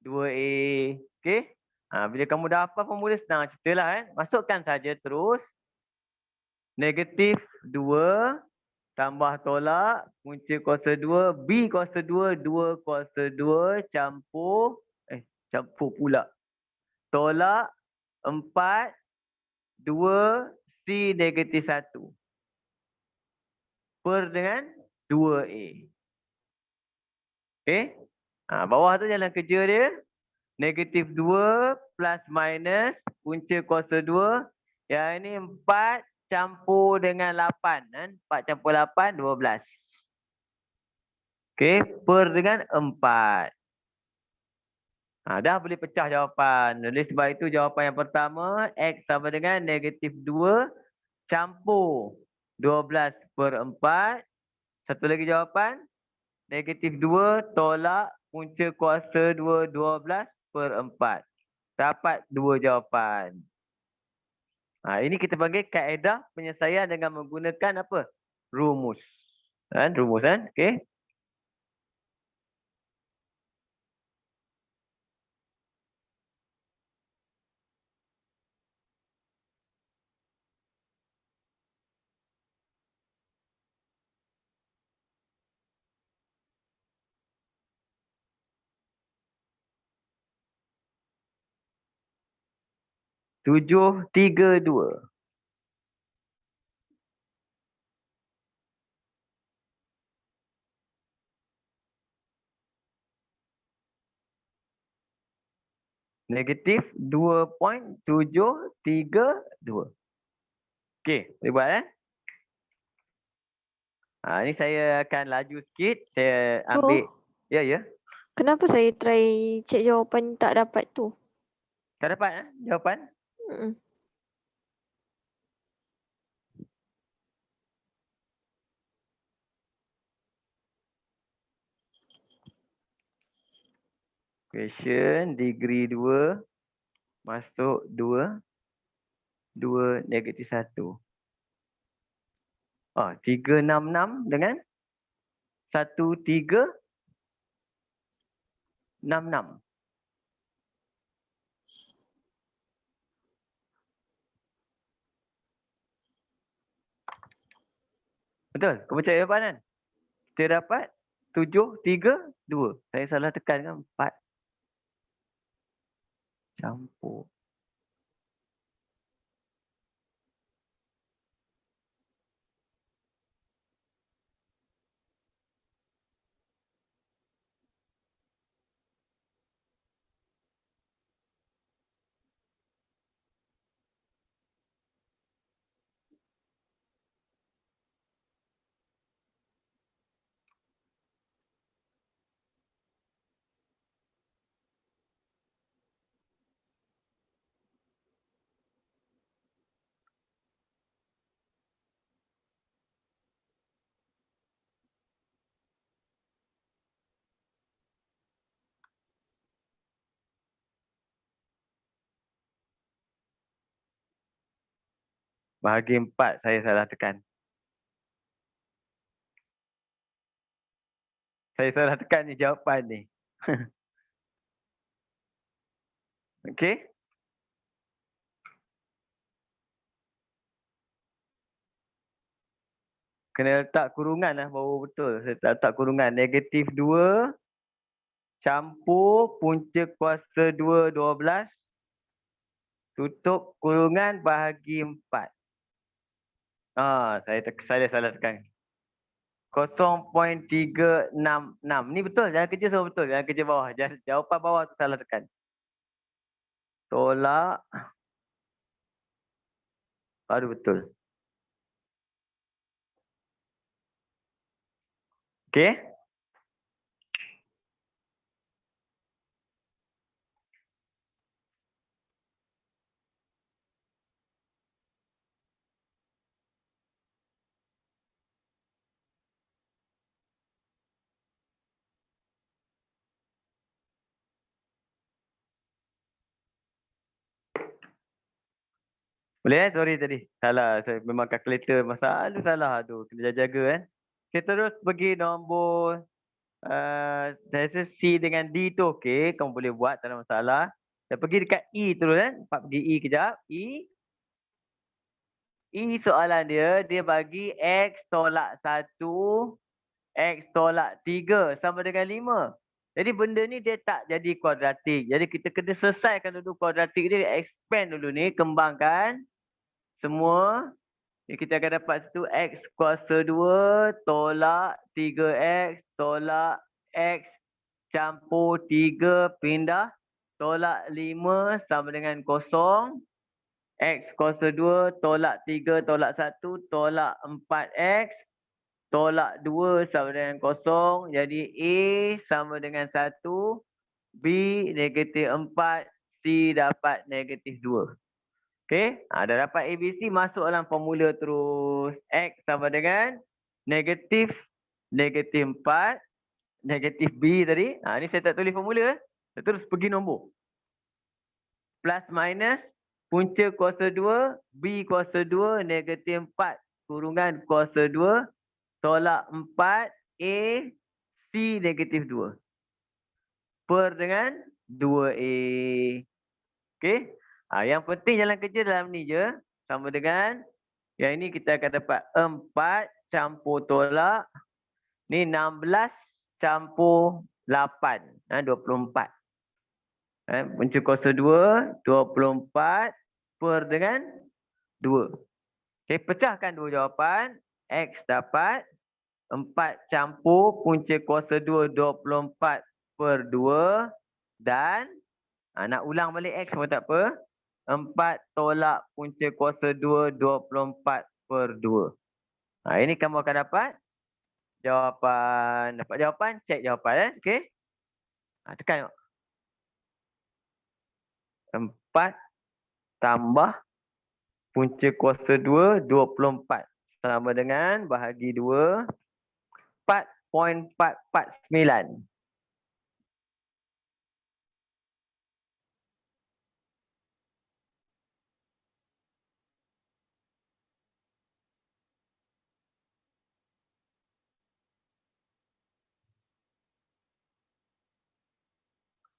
2A. Okay? Bila kamu dah hafal formula senang cerita lah. Masukkan saja terus. Negatif 2 tambah tolak punca kuasa 2. B kuasa 2. 2 kuasa 2 campur. Campur pula. Tolak 4. 2 C -1. Per dengan 2A. Okay. Bawah tu jalan kerja dia. Negatif 2 plus minus punca kuasa 2. Yang ini 4 campur dengan 8. 4 campur 8, 12. Okay. Per dengan 4. Dah boleh pecah jawapan. Oleh sebab itu jawapan yang pertama. X sama dengan negatif 2 campur 12 per 4. Satu lagi jawapan. Negatif 2 tolak punca kuasa 2, 12 per 4. Dapat 2 jawapan. Ini kita panggil kaedah penyelesaian dengan menggunakan apa? Rumus. Rumus kan? Okey. Tujuh, tiga, dua. Negatif 2.732. Okey, boleh buat Ni saya akan laju sikit. Saya ambil. Ya. Kenapa saya try cek jawapan tak dapat tu? Tak dapat jawapan? Mm-mm. Question degree 2 masuk 2. 2 negatif 1. 366 dengan 1366. Betul? Kau baca jawapan kan? Kita dapat 7, 3, 2. Saya salah tekan kan 4. Campur. Bahagi 4 saya salah tekan. Saya salah tekan ni jawapan ni. Okey. Kena letak kurungan baru betul. Saya tak letak kurungan. Negatif 2 campur punca kuasa 2, 12. Tutup kurungan bahagi 4. Saya salah tekan. 0.366. Ni betul. Jangan kerja semua betul. Jangan kerja bawah. Jawapan bawah tu salah tekan. Tolak. Baru betul. Okey. Boleh sorry tadi. Salah. Saya memang kalkulator selalu salah tu. Kena jaga Kita terus pergi nombor saya rasa C dengan D tu okey. Kamu boleh buat, tak ada masalah. Saya pergi dekat E terus Pak pergi E kejap. E soalan dia bagi X tolak 1, X tolak 3 sama dengan 5. Jadi benda ni dia tak jadi kuadratik. Jadi kita kena selesaikan dulu kuadratik dia. Expand dulu ni. Kembangkan. Semua. Jadi kita akan dapat situ X kuasa 2 tolak 3X tolak X campur 3 pindah. Tolak 5 sama dengan 0. X kuasa 2 tolak 3 tolak 1 tolak 4X. Tolak 2 sama dengan 0. Jadi A sama dengan 1. B negatif 4. C dapat negatif 2. Okey. Dah dapat ABC, masuk dalam formula terus. X sama dengan negatif 4. Negatif B tadi. Ni saya tak tulis formula. Saya terus pergi nombor. Plus minus punca kuasa 2, B kuasa 2, negatif 4 kurungan kuasa 2, tolak 4, A, C negatif 2. Per dengan 2A. Okey. Yang penting jalan kerja dalam ni je. Sama dengan yang ini kita akan dapat 4 campur tolak. Ni 16 campur 8. 24. Punca kuasa 2, 24 per dengan 2. Okey, pecahkan dua jawapan. X dapat 4 campur punca kuasa 2, 24 per 2. Dan nak ulang balik X pun tak apa. 4 tolak punca kuasa 2, 24 per 2. Ini kamu akan dapat jawapan. Dapat jawapan, cek jawapan. Okey. Tekan tengok. 4 tambah punca kuasa 2, 24. Sama dengan bahagi 2, 4.449.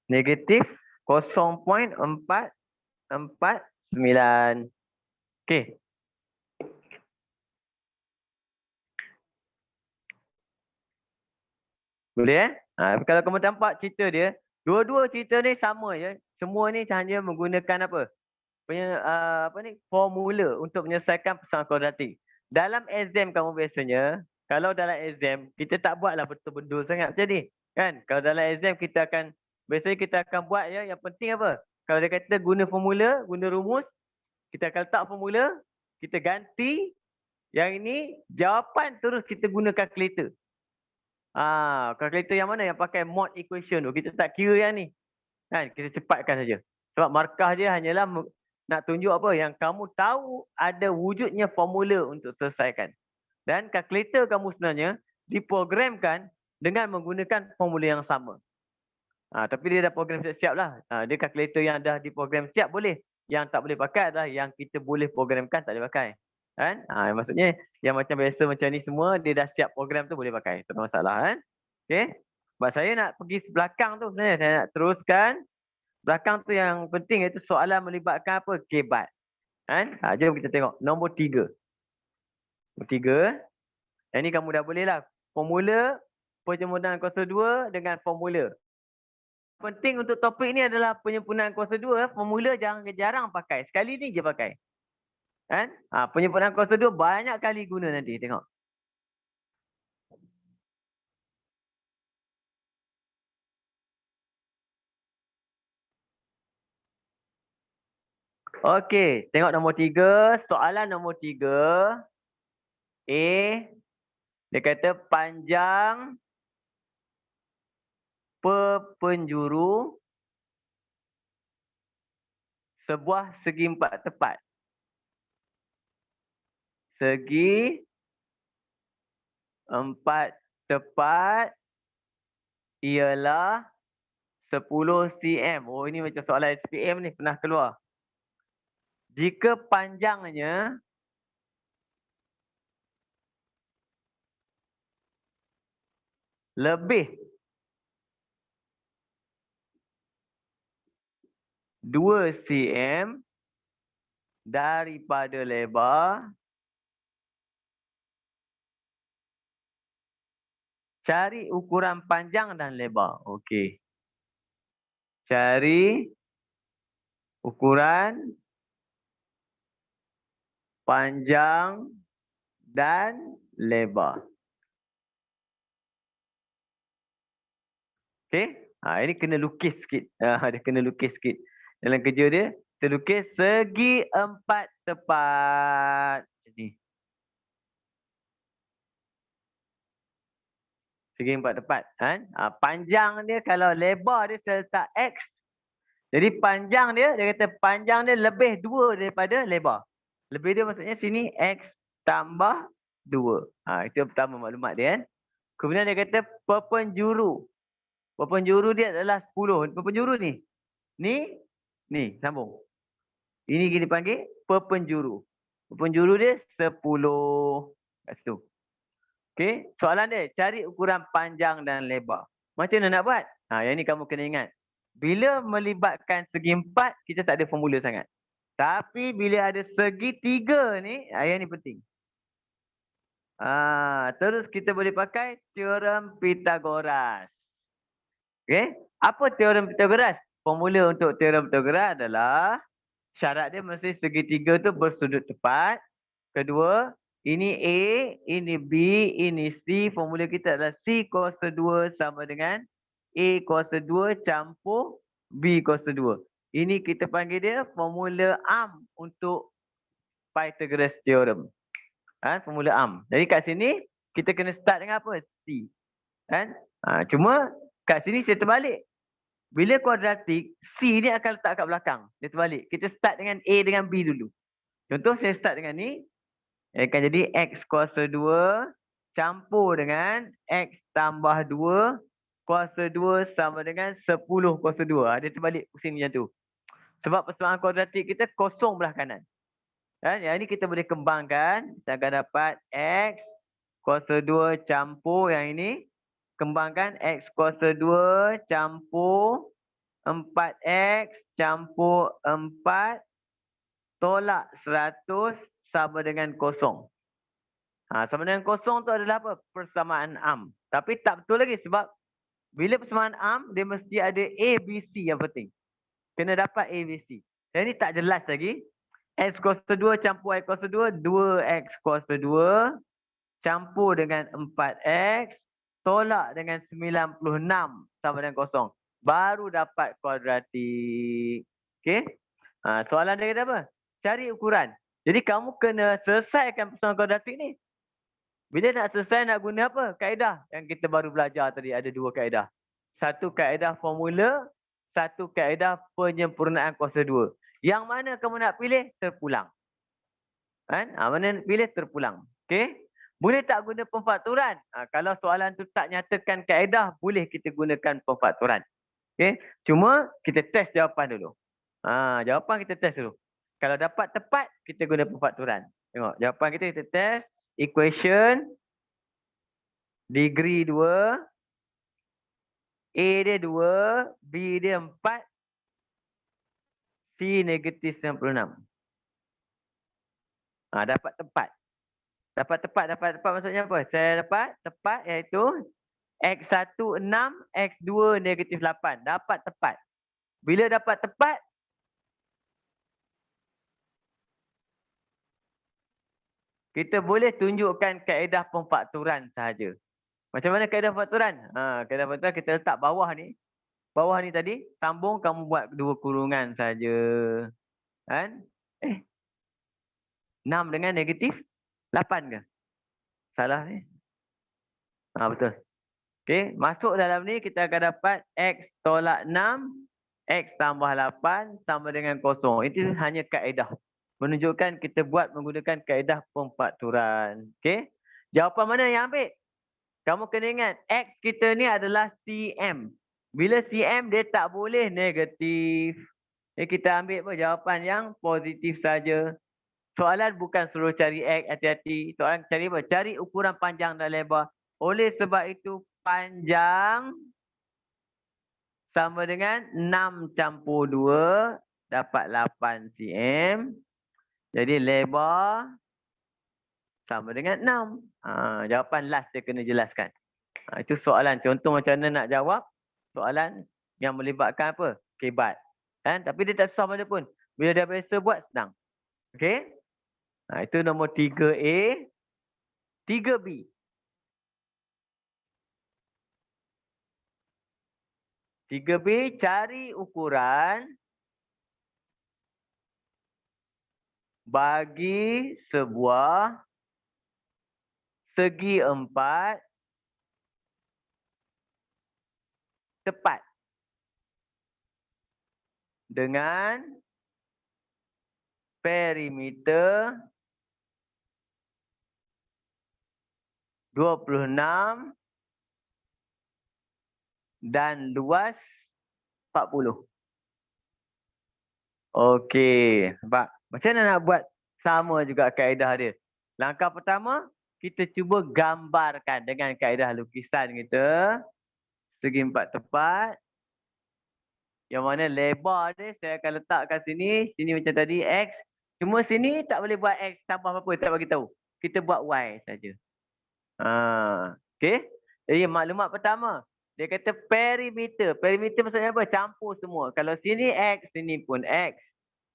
Negatif 0.449. Okey. Boleh kalau kamu nampak cerita dia, dua-dua cerita ni sama je. Semua ni hanya menggunakan apa? Formula untuk menyelesaikan persoalan kuadratik. Dalam exam kamu biasanya, kalau dalam exam kita tak buatlah betul-betul sangat macam ni. Kan? Kalau dalam exam biasanya kita akan buat ya, yang penting apa? Kalau dia kata guna formula, guna rumus, kita akan letak formula, kita ganti. Yang ini jawapan terus kita guna calculator. Calculator yang mana? Yang pakai mod equation tu. Kita tak kira yang ni. Kan? Kita cepatkan saja. Sebab markah dia hanyalah nak tunjuk apa? Yang kamu tahu ada wujudnya formula untuk selesaikan. Dan kalkulator kamu sebenarnya diprogramkan dengan menggunakan formula yang sama. Tapi dia dah program siap-siap lah. Dia kalkulator yang dah diprogram siap boleh. Yang tak boleh pakai adalah yang kita boleh programkan tak boleh pakai. Kan? Maksudnya yang macam biasa macam ni semua dia dah siap program tu boleh pakai. Tak ada masalah kan? Okey. Sebab saya nak pergi belakang tu sebenarnya saya nak teruskan. Belakang tu yang penting iaitu soalan melibatkan apa? Kebat. Kan? Jom kita tengok nombor 3. Nombor 3. Yang ni kamu dah boleh lah. Formula penyempurnaan kuasa 2 dengan formula. Penting untuk topik ni adalah penyempurnaan kuasa 2. Formula jarang pakai. Sekali ni je pakai. Kan? Penyempurnaan kuasa 2 banyak kali guna nanti. Tengok. Okey. Tengok nombor 3. Soalan nombor 3. A. Dia kata panjang penjuru sebuah segi empat tepat. Segi empat tepat ialah 10 cm. Oh, ini macam soalan SPM ni pernah keluar. Jika panjangnya lebih 2 cm daripada lebar, cari ukuran panjang dan lebar. Okey. Cari ukuran panjang dan lebar. Okey. Ini kena lukis sikit. Dia kena lukis sikit. Dalam kerja dia, kita lukis segi empat tepat. Jadi. Segi empat tepat. Kan? Panjang dia, kalau lebar dia saya letak X. Jadi panjang dia kata panjang dia lebih 2 daripada lebar. Lebih dia maksudnya sini X tambah 2. Itu pertama maklumat dia. Kan? Kemudian dia kata perpenjuru. Perpenjuru dia adalah 10. Perpenjuru ni. Ni, sambung. Ini kita panggil perpenjuru. Perpenjuru dia 10 kat situ. Okey, soalan dia cari ukuran panjang dan lebar. Macam mana nak buat? Yang ni kamu kena ingat. Bila melibatkan segi 4, kita tak ada formula sangat. Tapi bila ada segi 3 ni, yang ni penting. Terus kita boleh pakai teorem Pythagoras. Okey, apa teorem Pythagoras? Formula untuk teorem Pythagoras adalah syarat dia mesti segitiga tu bersudut tepat. Kedua, ini A, ini B, ini C. Formula kita adalah C kuasa 2 sama dengan A kuasa 2 campur B kuasa 2. Ini kita panggil dia formula ARM untuk Pythagoras theorem. Formula ARM. Jadi kat sini kita kena start dengan apa? C. Cuma kat sini saya terbalik. Bila kuadratik, C ni akan letak kat belakang. Dia terbalik. Kita start dengan A dengan B dulu. Contoh saya start dengan ni. Akan jadi X kuasa 2 campur dengan X tambah 2 kuasa 2 sama dengan 10 kuasa 2. Dia terbalik pusing macam tu. Sebab persamaan kuadratik kita kosong belah kanan. Yang ni kita boleh kembangkan. Kita akan dapat X kuasa 2 campur yang ini. Kembangkan X kuasa 2 campur 4X campur 4 tolak 100 sama dengan kosong. Sama dengan kosong tu adalah apa? Persamaan ARM. Tapi tak betul lagi sebab bila persamaan ARM, dia mesti ada ABC yang penting. Kena dapat ABC. Yang ni tak jelas lagi. X kuasa 2 campur Y kuasa 2, 2X kuasa 2 campur dengan 4X tolak dengan 96 sama dengan kosong. Baru dapat kuadratik. Okey? Soalan dia kata apa? Cari ukuran. Jadi kamu kena selesaikan persamaan kuadratik ni. Bila nak selesai nak guna apa? Kaedah yang kita baru belajar tadi. Ada 2 kaedah. Satu kaedah formula. Satu kaedah penyempurnaan kuasa 2. Yang mana kamu nak pilih? Terpulang. Mana nak pilih? Terpulang. Okey? Boleh tak guna pemfakturan? Kalau soalan tu tak nyatakan kaedah, boleh kita gunakan pemfakturan. Okey? Cuma kita test jawapan dulu. Jawapan kita test dulu. Kalau dapat tepat, kita guna pemfakturan. Tengok, jawapan kita test. Equation. Degree 2. A dia 2. B dia 4. C negatif 96. Dapat tepat. Dapat tepat maksudnya apa? Saya dapat tepat iaitu X1 6, X2 negatif 8. Dapat tepat. Bila dapat tepat, kita boleh tunjukkan kaedah pemfakturan sahaja. Macam mana kaedah pemfakturan? Kaedah pemfakturan kita letak bawah ni. Bawah ni tadi, sambung kamu buat 2 kurungan saja. 6 dengan negatif 8 ke? Salah ni. Betul. Okey, masuk dalam ni kita akan dapat X tolak 6, X tambah 8 sama dengan kosong. Itu hanya kaedah. Menunjukkan kita buat menggunakan kaedah pemfakturan. Okey. Jawapan mana yang ambil? Kamu kena ingat, X kita ni adalah CM. Bila CM, dia tak boleh negatif. Jadi kita ambil apa? Jawapan yang positif saja. Soalan bukan suruh cari X, hati-hati. Soalan cari apa? Cari ukuran panjang dan lebar. Oleh sebab itu, panjang sama dengan 6 campur 2 dapat 8 cm. Jadi lebar sama dengan 6. Jawapan last dia kena jelaskan. Itu soalan. Contoh macam mana nak jawab soalan yang melibatkan apa? Kebat. Tapi dia tak susah mana pun. Bila dia biasa buat, senang. Okey? Itu nombor 3A. 3B. 3B, cari ukuran bagi sebuah segi 4 tepat dengan perimeter 26 dan luas 40. Okey. Nampak? Macam mana nak buat sama juga kaedah dia? Langkah pertama, kita cuba gambarkan dengan kaedah lukisan kita. Segi empat tepat. Yang mana lebar dia saya akan letakkan sini. Sini macam tadi X. Cuma sini tak boleh buat X tambah apa-apa. Tak bagi tahu. Kita buat Y saja. Okey. Jadi maklumat pertama. Dia kata perimeter. Perimeter maksudnya apa? Campur semua. Kalau sini X, sini pun X.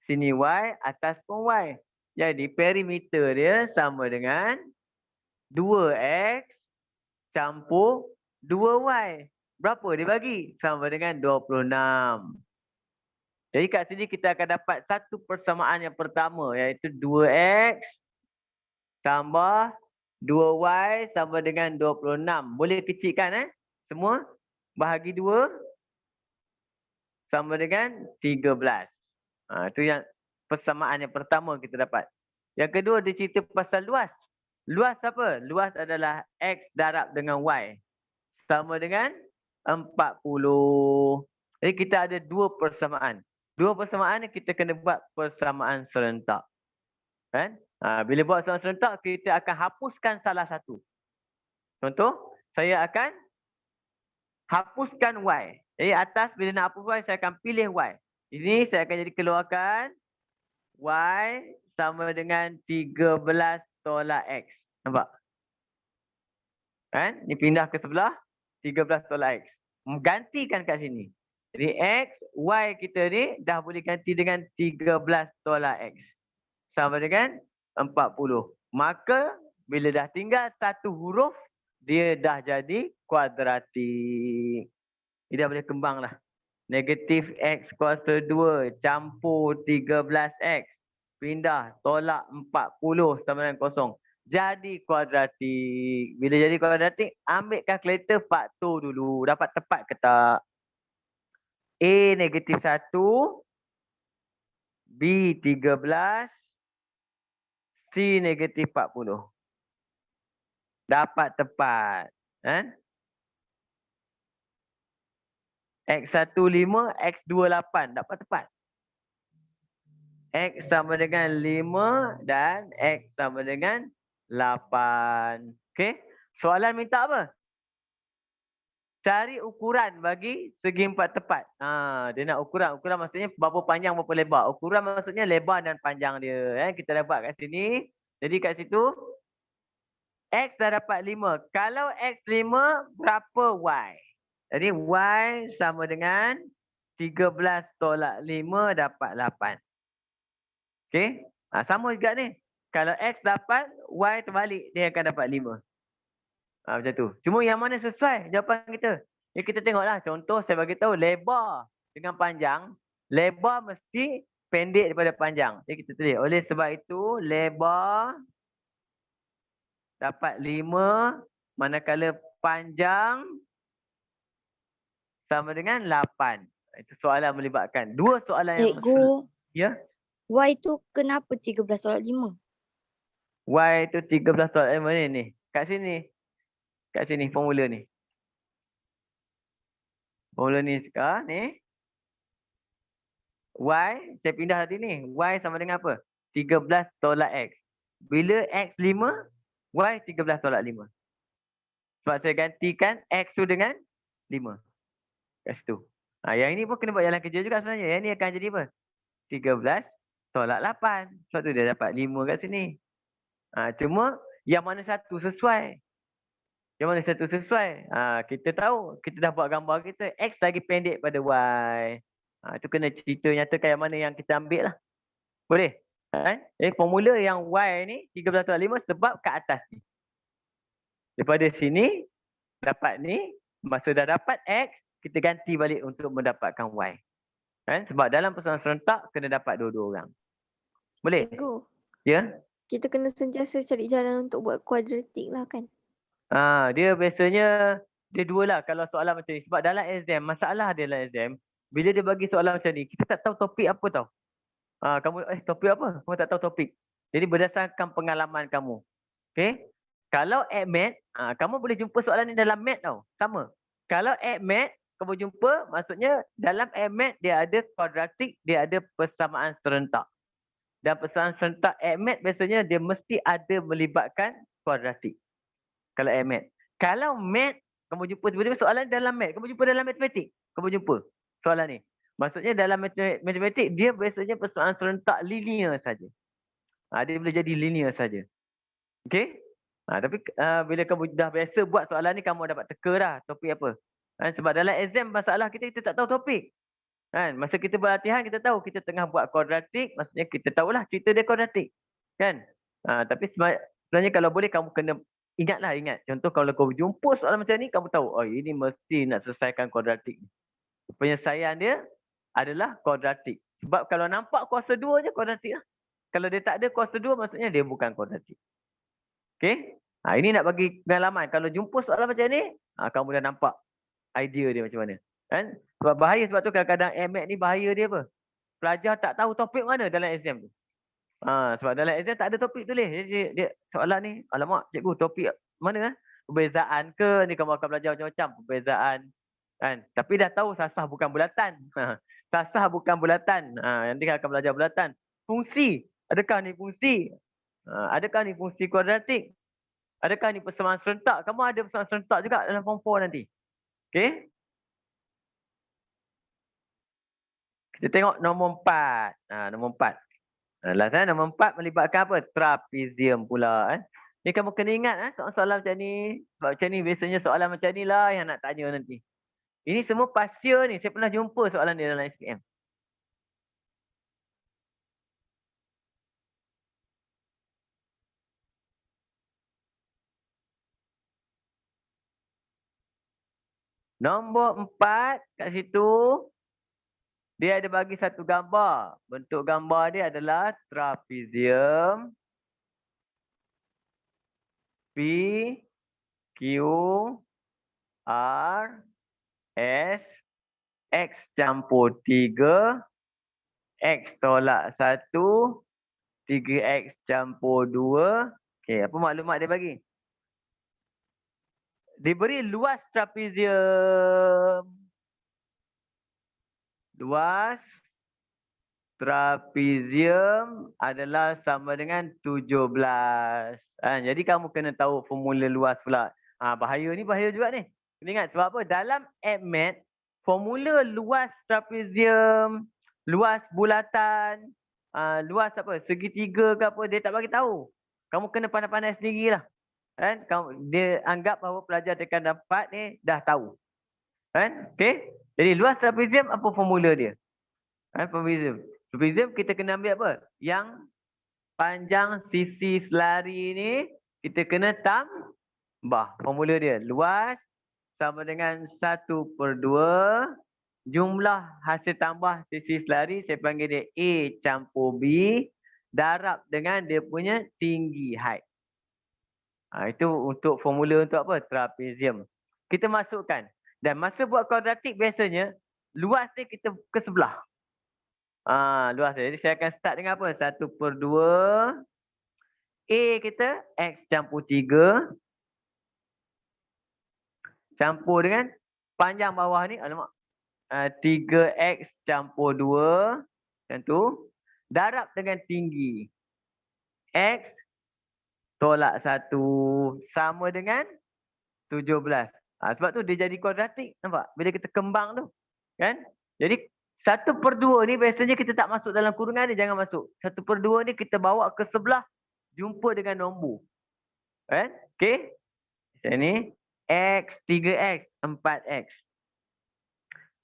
Sini Y, atas pun Y. Jadi perimeter dia sama dengan 2X campur 2Y. Berapa dia bagi? Sama dengan 26. Jadi kat sini kita akan dapat satu persamaan yang pertama, iaitu 2X tambah 2Y sama dengan 26. Boleh kecilkan semua? Bahagi 2 sama dengan 13. Itu yang persamaan yang pertama kita dapat. Yang kedua dia cerita pasal luas. Luas apa? Luas adalah X darab dengan Y. Sama dengan 40. Jadi kita ada dua persamaan. Dua persamaan ni kita kena buat persamaan serentak. Kan? Bila buat persamaan serentak, kita akan hapuskan salah satu. Contoh, saya akan hapuskan Y. Jadi atas bila nak hapus Y, saya akan pilih Y. Ini saya akan jadi keluarkan Y sama dengan 13 tolak X. Nampak? Kan? Ini pindah ke sebelah 13 tolak X. Gantikan kat sini. Jadi X, Y kita ni dah boleh ganti dengan 13 tolak X. Sama dengan 40. Maka bila dah tinggal satu huruf, dia dah jadi kuadratik. Dia dah boleh kembang lah. Negatif X kuasa 2 campur 13X. Pindah tolak 40 sama dengan kosong. Jadi kuadratik. Bila jadi kuadratik, ambil kalkulator faktor dulu. Dapat tepat ke tak? A negatif 1. B 13. C negatif 40. Dapat tepat. Kan? X1 5, X2 8. Dapat tepat. X sama dengan 5 dan X sama dengan 8. Okey? Soalan minta apa? Cari ukuran bagi segi empat tepat. Dia nak ukuran. Ukuran maksudnya berapa panjang, berapa lebar. Ukuran maksudnya lebar dan panjang dia. Kita dapat kat sini. Jadi kat situ, X dah dapat 5. Kalau X 5, berapa Y? Jadi Y sama dengan 13 tolak 5 dapat 8. Okey? Sama juga ni. Kalau X dapat, Y terbalik. Dia akan dapat 5. Macam tu. Cuma yang mana sesuai jawapan kita? Ya, kita tengoklah. Contoh saya bagi tahu lebar dengan panjang. Lebar mesti pendek daripada panjang. Jadi kita tulis. Oleh sebab itu, lebar dapat 5. Manakala panjang sama dengan 8. Itu soalan melibatkan. Dua soalan yang... Cikgu, Ya? Y tu kenapa 13 tolak 5? Y tu 13 tolak 5 ni. Kat sini. Kat sini formula ni. Formula ni sekarang ni. Y, saya pindah tadi ni. Y sama dengan apa? 13 tolak X. Bila X 5, Y 13 tolak 5. Sebab saya gantikan X tu dengan 5. Kat situ. Yang ini pun kena buat jalan kerja juga sebenarnya. Yang ni akan jadi apa? 13 tolak 8. Sebab tu dia dapat 5 kat sini. Cuma yang mana satu sesuai. Yang mana satu sesuai. Kita tahu. Kita dah buat gambar kita. X lagi pendek pada Y. Itu kena cerita nyatakan yang mana yang kita ambil lah. Boleh? Jadi formula yang Y ni 13 tolak 5 sebab kat atas ni. Daripada sini dapat ni. Masa dah dapat X, kita ganti balik untuk mendapatkan Y. Sebab dalam persoalan serentak kena dapat dua-dua orang. Boleh? Cikgu, Ya? kita kena sentiasa cari jalan untuk buat kuadratik lah kan? Dia biasanya dia dua lah kalau soalan macam ni. Sebab dalam exam, masalah dia dalam exam, bila dia bagi soalan macam ni, kita tak tahu topik apa tau. Kamu topik apa? Kamu tak tahu topik. Jadi berdasarkan pengalaman kamu. Okay? Kalau at math, kamu boleh jumpa soalan ni dalam math tau. Sama. Kalau at math, kamu jumpa, maksudnya dalam AMAT dia ada kuadratik, dia ada persamaan serentak. Dan persamaan serentak AMAT biasanya dia mesti ada melibatkan kuadratik. Kalau AMAT. Kalau MAT, kamu jumpa tiba-tiba soalan dalam MAT, kamu jumpa dalam matematik, kamu jumpa soalan ni. Maksudnya dalam matematik dia biasanya persamaan serentak linear saja. Dia boleh jadi linear saja. Okey? Tapi bila kamu dah biasa buat soalan ni, kamu dapat teka dah topik apa. Sebab dalam exam masalah kita tak tahu topik. Masa kita berlatihan kita tahu kita tengah buat kuadratik, maksudnya kita tahulah cerita dia kuadratik. Kan? Tapi sebenarnya kalau boleh kamu kena ingat. Contoh kalau kau jumpa soalan macam ni, kamu tahu, oh ini mesti nak selesaikan kuadratik. Penyelesaian dia adalah kuadratik. Sebab kalau nampak kuasa 2 je kuadratik lah. Kalau dia tak ada kuasa 2, maksudnya dia bukan kuadratik. Okey? Ini nak bagi pengalaman. Kalau jumpa soalan macam ni, kamu dah nampak idea dia macam mana. Kan? Sebab bahaya, sebab tu kadang-kadang AMAT ni bahaya dia apa? Pelajar tak tahu topik mana dalam exam tu. Sebab dalam exam tak ada topik tulis. Dia soalan ni, alamak cikgu topik mana? Perbezaan ke? Ni kamu akan belajar macam-macam. Perbezaan. Kan? Tapi dah tahu sasah bukan bulatan. Sasah bukan bulatan. Nanti akan belajar bulatan. Fungsi. Adakah ni fungsi? Adakah ni fungsi kuadratik? Adakah ni persamaan serentak? Kamu ada persamaan serentak juga dalam form 4 nanti. Okey? Kita tengok nombor 4. Nombor 4. Last nombor 4 melibatkan apa? Trapezium pula. Ni kamu kena ingat soalan-soalan macam ni. Sebab macam ni biasanya soalan macam ni lah yang nak tanya nanti. Ini semua pasir ni. Saya pernah jumpa soalan ni dalam SPM. Nombor 4 kat situ. Dia ada bagi satu gambar. Bentuk gambar dia adalah trapezium. P, Q, R, S, X campur 3, X tolak 1, 3X campur 2. Okey, apa maklumat dia bagi? Diberi luas trapezium. Luas trapezium adalah sama dengan 17. Jadi kamu kena tahu formula luas pula. Bahaya ni, bahaya juga ni. Kena ingat sebab apa? Dalam AMAT, formula luas trapezium, luas bulatan, luas apa? Segitiga ke apa, dia tak bagi tahu. Kamu kena pandai-pandai sendirilah. Kan? Dia anggap bahawa pelajar tekan dapat ni dah tahu. Kan? Okey? Jadi luas trapezium apa formula dia? Trapezium kita kena ambil apa? Yang panjang sisi selari ni kita kena tambah. Formula dia luas sama dengan 1/2 jumlah hasil tambah sisi selari, saya panggil dia A campur B, darab dengan dia punya tinggi height. Itu untuk formula untuk apa? Trapezium. Kita masukkan. Dan masa buat kuadratik biasanya, luas ni kita ke sebelah. Luas dia. Jadi saya akan start dengan apa? 1/2. A kita X campur 3. Campur dengan panjang bawah ni. Alamak. 3X campur 2. Macam tu. Darab dengan tinggi. X tolak 1 sama dengan 17. Sebab tu dia jadi kuadratik. Nampak? Bila kita kembang tu. Kan? Jadi 1/2 ni biasanya kita tak masuk dalam kurungan ni. Jangan masuk. 1/2 ni kita bawa ke sebelah. Jumpa dengan nombor. Kan? Okey? Macam ni. X, 3X, 4X.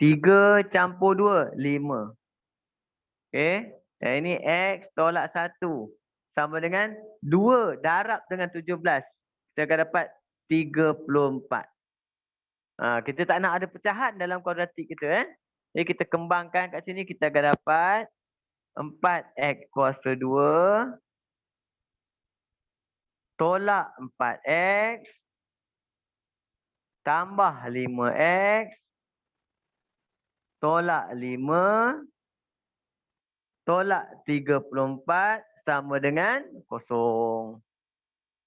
3 campur 2, 5. Okey? Dan ini X tolak 1. Sama dengan 2 darab dengan 17. Kita akan dapat 34. Kita tak nak ada pecahan dalam kuadratik kita. Jadi kita kembangkan kat sini. Kita akan dapat 4X kuasa 2. Tolak 4X. Tambah 5X. Tolak 5. Tolak 34 sama dengan 0.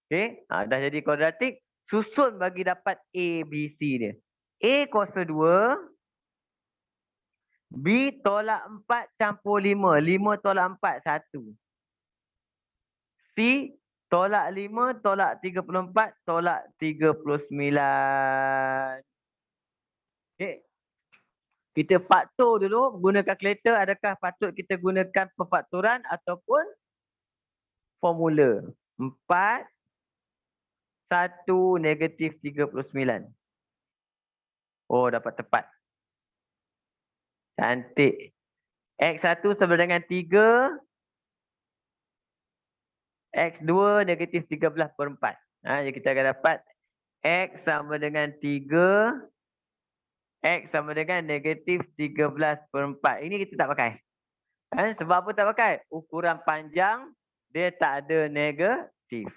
Okey, dah jadi kuadratik. Susun bagi dapat A, B, C dia. A kuasa 2 B tolak 4 campur 5. 5 tolak 4, 1. C tolak 5 tolak 34 tolak 39. Okay. Kita faktor dulu guna kalkulator. Adakah patut kita gunakan perfaktoran ataupun formula? 4, 1, negatif 39. Oh, dapat tepat. Cantik. X1 sama dengan 3. X2 negatif 13/4. Jadi kita akan dapat X sama dengan 3. X sama dengan negatif 13/4. Ini kita tak pakai. Sebab apa tak pakai? Ukuran panjang dia tak ada negatif.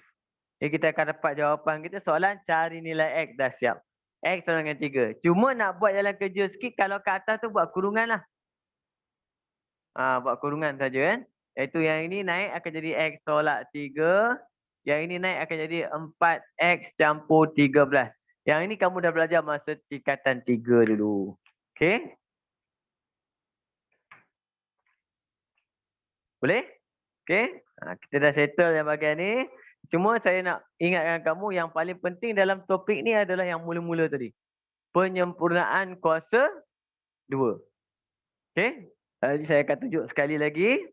Jadi kita akan dapat jawapan kita soalan cari nilai X dah siap. X sama dengan 3. Cuma nak buat jalan kerja sikit, kalau kat atas tu buat kurungan lah. Buat kurungan saja kan. Iaitu yang ini naik akan jadi X tolak 3. Yang ini naik akan jadi 4X campur 13. Yang ini kamu dah belajar masa tingkatan 3 dulu. Okey? Boleh? Okey? Kita dah settle yang bahagian ni. Cuma saya nak ingatkan kamu yang paling penting dalam topik ni adalah yang mula-mula tadi. Penyempurnaan kuasa 2. Okey? Jadi saya akan tunjuk sekali lagi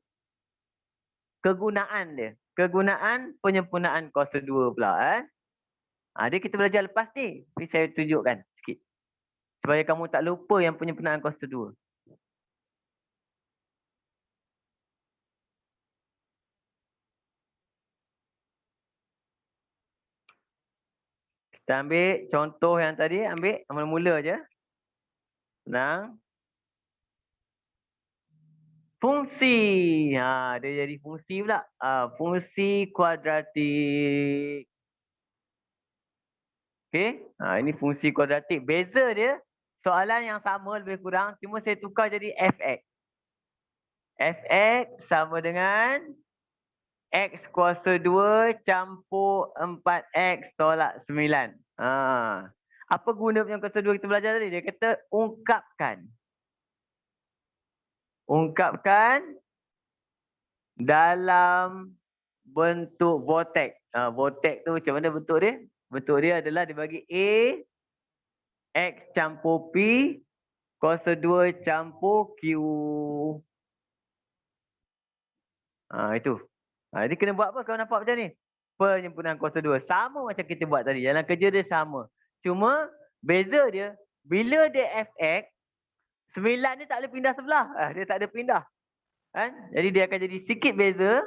kegunaan dia. Kegunaan penyempurnaan kuasa 2 pula. Dia kita belajar lepas ni. Tapi saya tunjukkan sikit. Supaya kamu tak lupa yang penyempurnaan kuasa 2. Kita ambil contoh yang tadi. Ambil mula-mula je. Senang. Fungsi. Dia jadi fungsi pula. Fungsi kuadratik. Okey. Ini fungsi kuadratik. Beza dia, soalan yang sama lebih kurang. Cuma saya tukar jadi fx. Fx sama dengan X kuasa 2 campur 4X tolak 9. Apa guna punya kuasa 2 kita belajar tadi? Dia kata ungkapkan. Ungkapkan dalam bentuk vortex. Vortex tu macam mana bentuk dia? Bentuk dia adalah dibagi A, X campur P, kuasa 2 campur Q. Itu. Jadi kena buat apa kalau nampak macam ni? Penyempurnaan kuasa 2. Sama macam kita buat tadi. Jalan kerja dia sama. Cuma beza dia, bila dia Fx, 9 ni tak boleh pindah sebelah. Dia tak ada pindah. Jadi dia akan jadi sikit beza.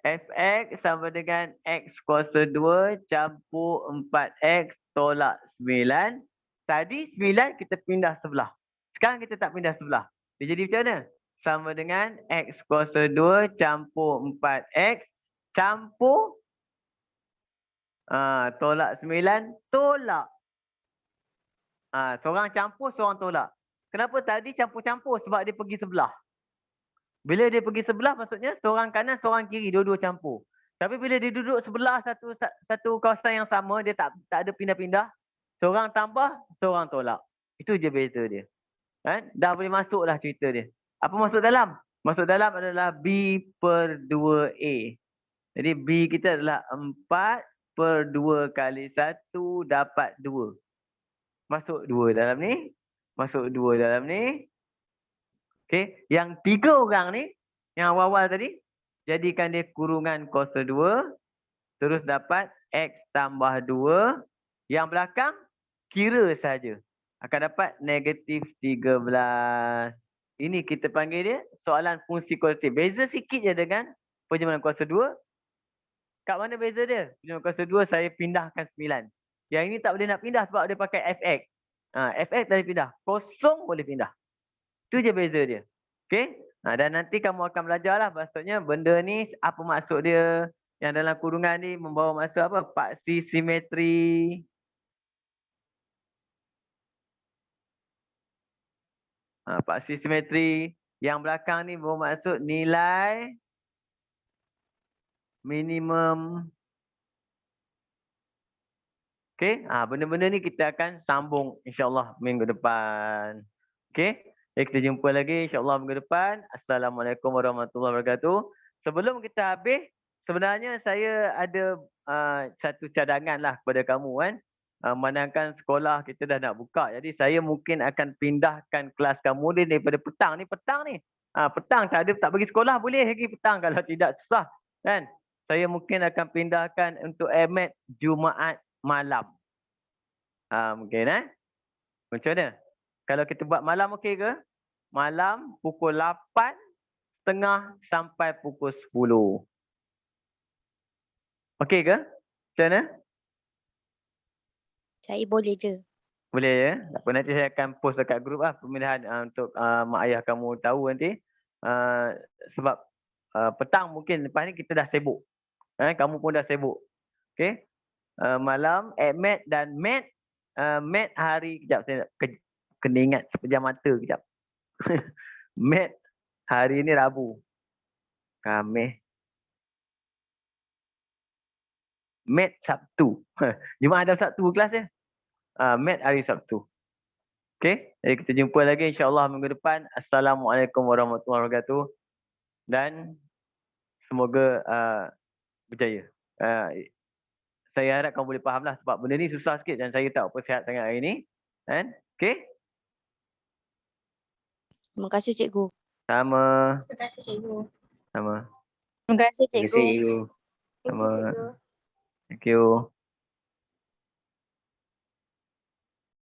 Fx sama dengan X kuasa 2 campur 4X tolak 9. Tadi 9 kita pindah sebelah. Sekarang kita tak pindah sebelah. Dia jadi macam mana? Sama dengan X kuasa 2 campur 4X campur tolak 9 tolak. Seorang campur, seorang tolak. Kenapa tadi campur-campur? Sebab dia pergi sebelah. Bila dia pergi sebelah maksudnya seorang kanan, seorang kiri, dua-dua campur. Tapi bila dia duduk sebelah satu kawasan yang sama, dia tak ada pindah-pindah. Seorang tambah, seorang tolak. Itu je beza dia. Dah boleh masuklah cerita dia. Apa masuk dalam? Masuk dalam adalah B/2A. Jadi B kita adalah 4/2 kali 1 dapat 2. Masuk 2 dalam ni. Masuk 2 dalam ni. Okey, yang 3 orang ni, yang awal-awal tadi, jadikan dia kurungan kuasa 2. Terus dapat X tambah 2. Yang belakang, kira saja. Akan dapat negatif 13. Ini kita panggil dia soalan fungsi kuadratik. Beza sikit je dengan penyempurnaan kuasa 2. Kat mana beza dia? Penyempurnaan kuasa 2 saya pindahkan 9. Yang ini tak boleh nak pindah sebab dia pakai Fx. Fx tak boleh pindah. Kosong boleh pindah. Itu je beza dia. Okey? Dan nanti kamu akan belajar lah. Maksudnya benda ni apa maksud dia. Yang dalam kurungan ni membawa maksud apa? Paksi simetri. Paksi simetri. Yang belakang ni membawa maksud nilai minimum. Okey? Benda-benda ni kita akan sambung insyaAllah minggu depan. Okey? Kita jumpa lagi insya-Allah minggu depan. Assalamualaikum warahmatullahi wabarakatuh. Sebelum kita habis, sebenarnya saya ada satu cadangan lah kepada kamu kan. Manakala sekolah kita dah nak buka. Jadi saya mungkin akan pindahkan kelas kamu ni daripada petang ni. Petang tak pergi sekolah boleh lagi petang, kalau tidak susah kan. Saya mungkin akan pindahkan untuk AMAT Jumaat malam. Mungkin macam mana? Kalau kita buat malam okey ke? Malam pukul 8.30 sampai pukul 10. Okey ke? Macam mana? Saya boleh je. Boleh ya? Tak apa, nanti saya akan post dekat grup lah pemindahan untuk mak ayah kamu tahu nanti. Sebab petang mungkin lepas ni kita dah sibuk. Kamu pun dah sibuk. Okey? Malam AMAT dan MAT. MAT hari, kejap saya nak kena ingat sepejam mata kejap. MAT hari ni Rabu. Khamis. MAT Sabtu. Jumaat dan Sabtu kelas dia. MAT hari Sabtu. Okey, jadi kita jumpa lagi insya-Allah minggu depan. Assalamualaikum warahmatullahi wabarakatuh. Dan semoga berjaya. Saya harap kamu boleh faham lah sebab benda ni susah sikit dan saya tak apa sihat sangat hari ni. Kan? Okey? Terima kasih cikgu. Sama. Terima kasih cikgu. Sama. Terima kasih Terima kasih, cikgu. Sama. Thank you.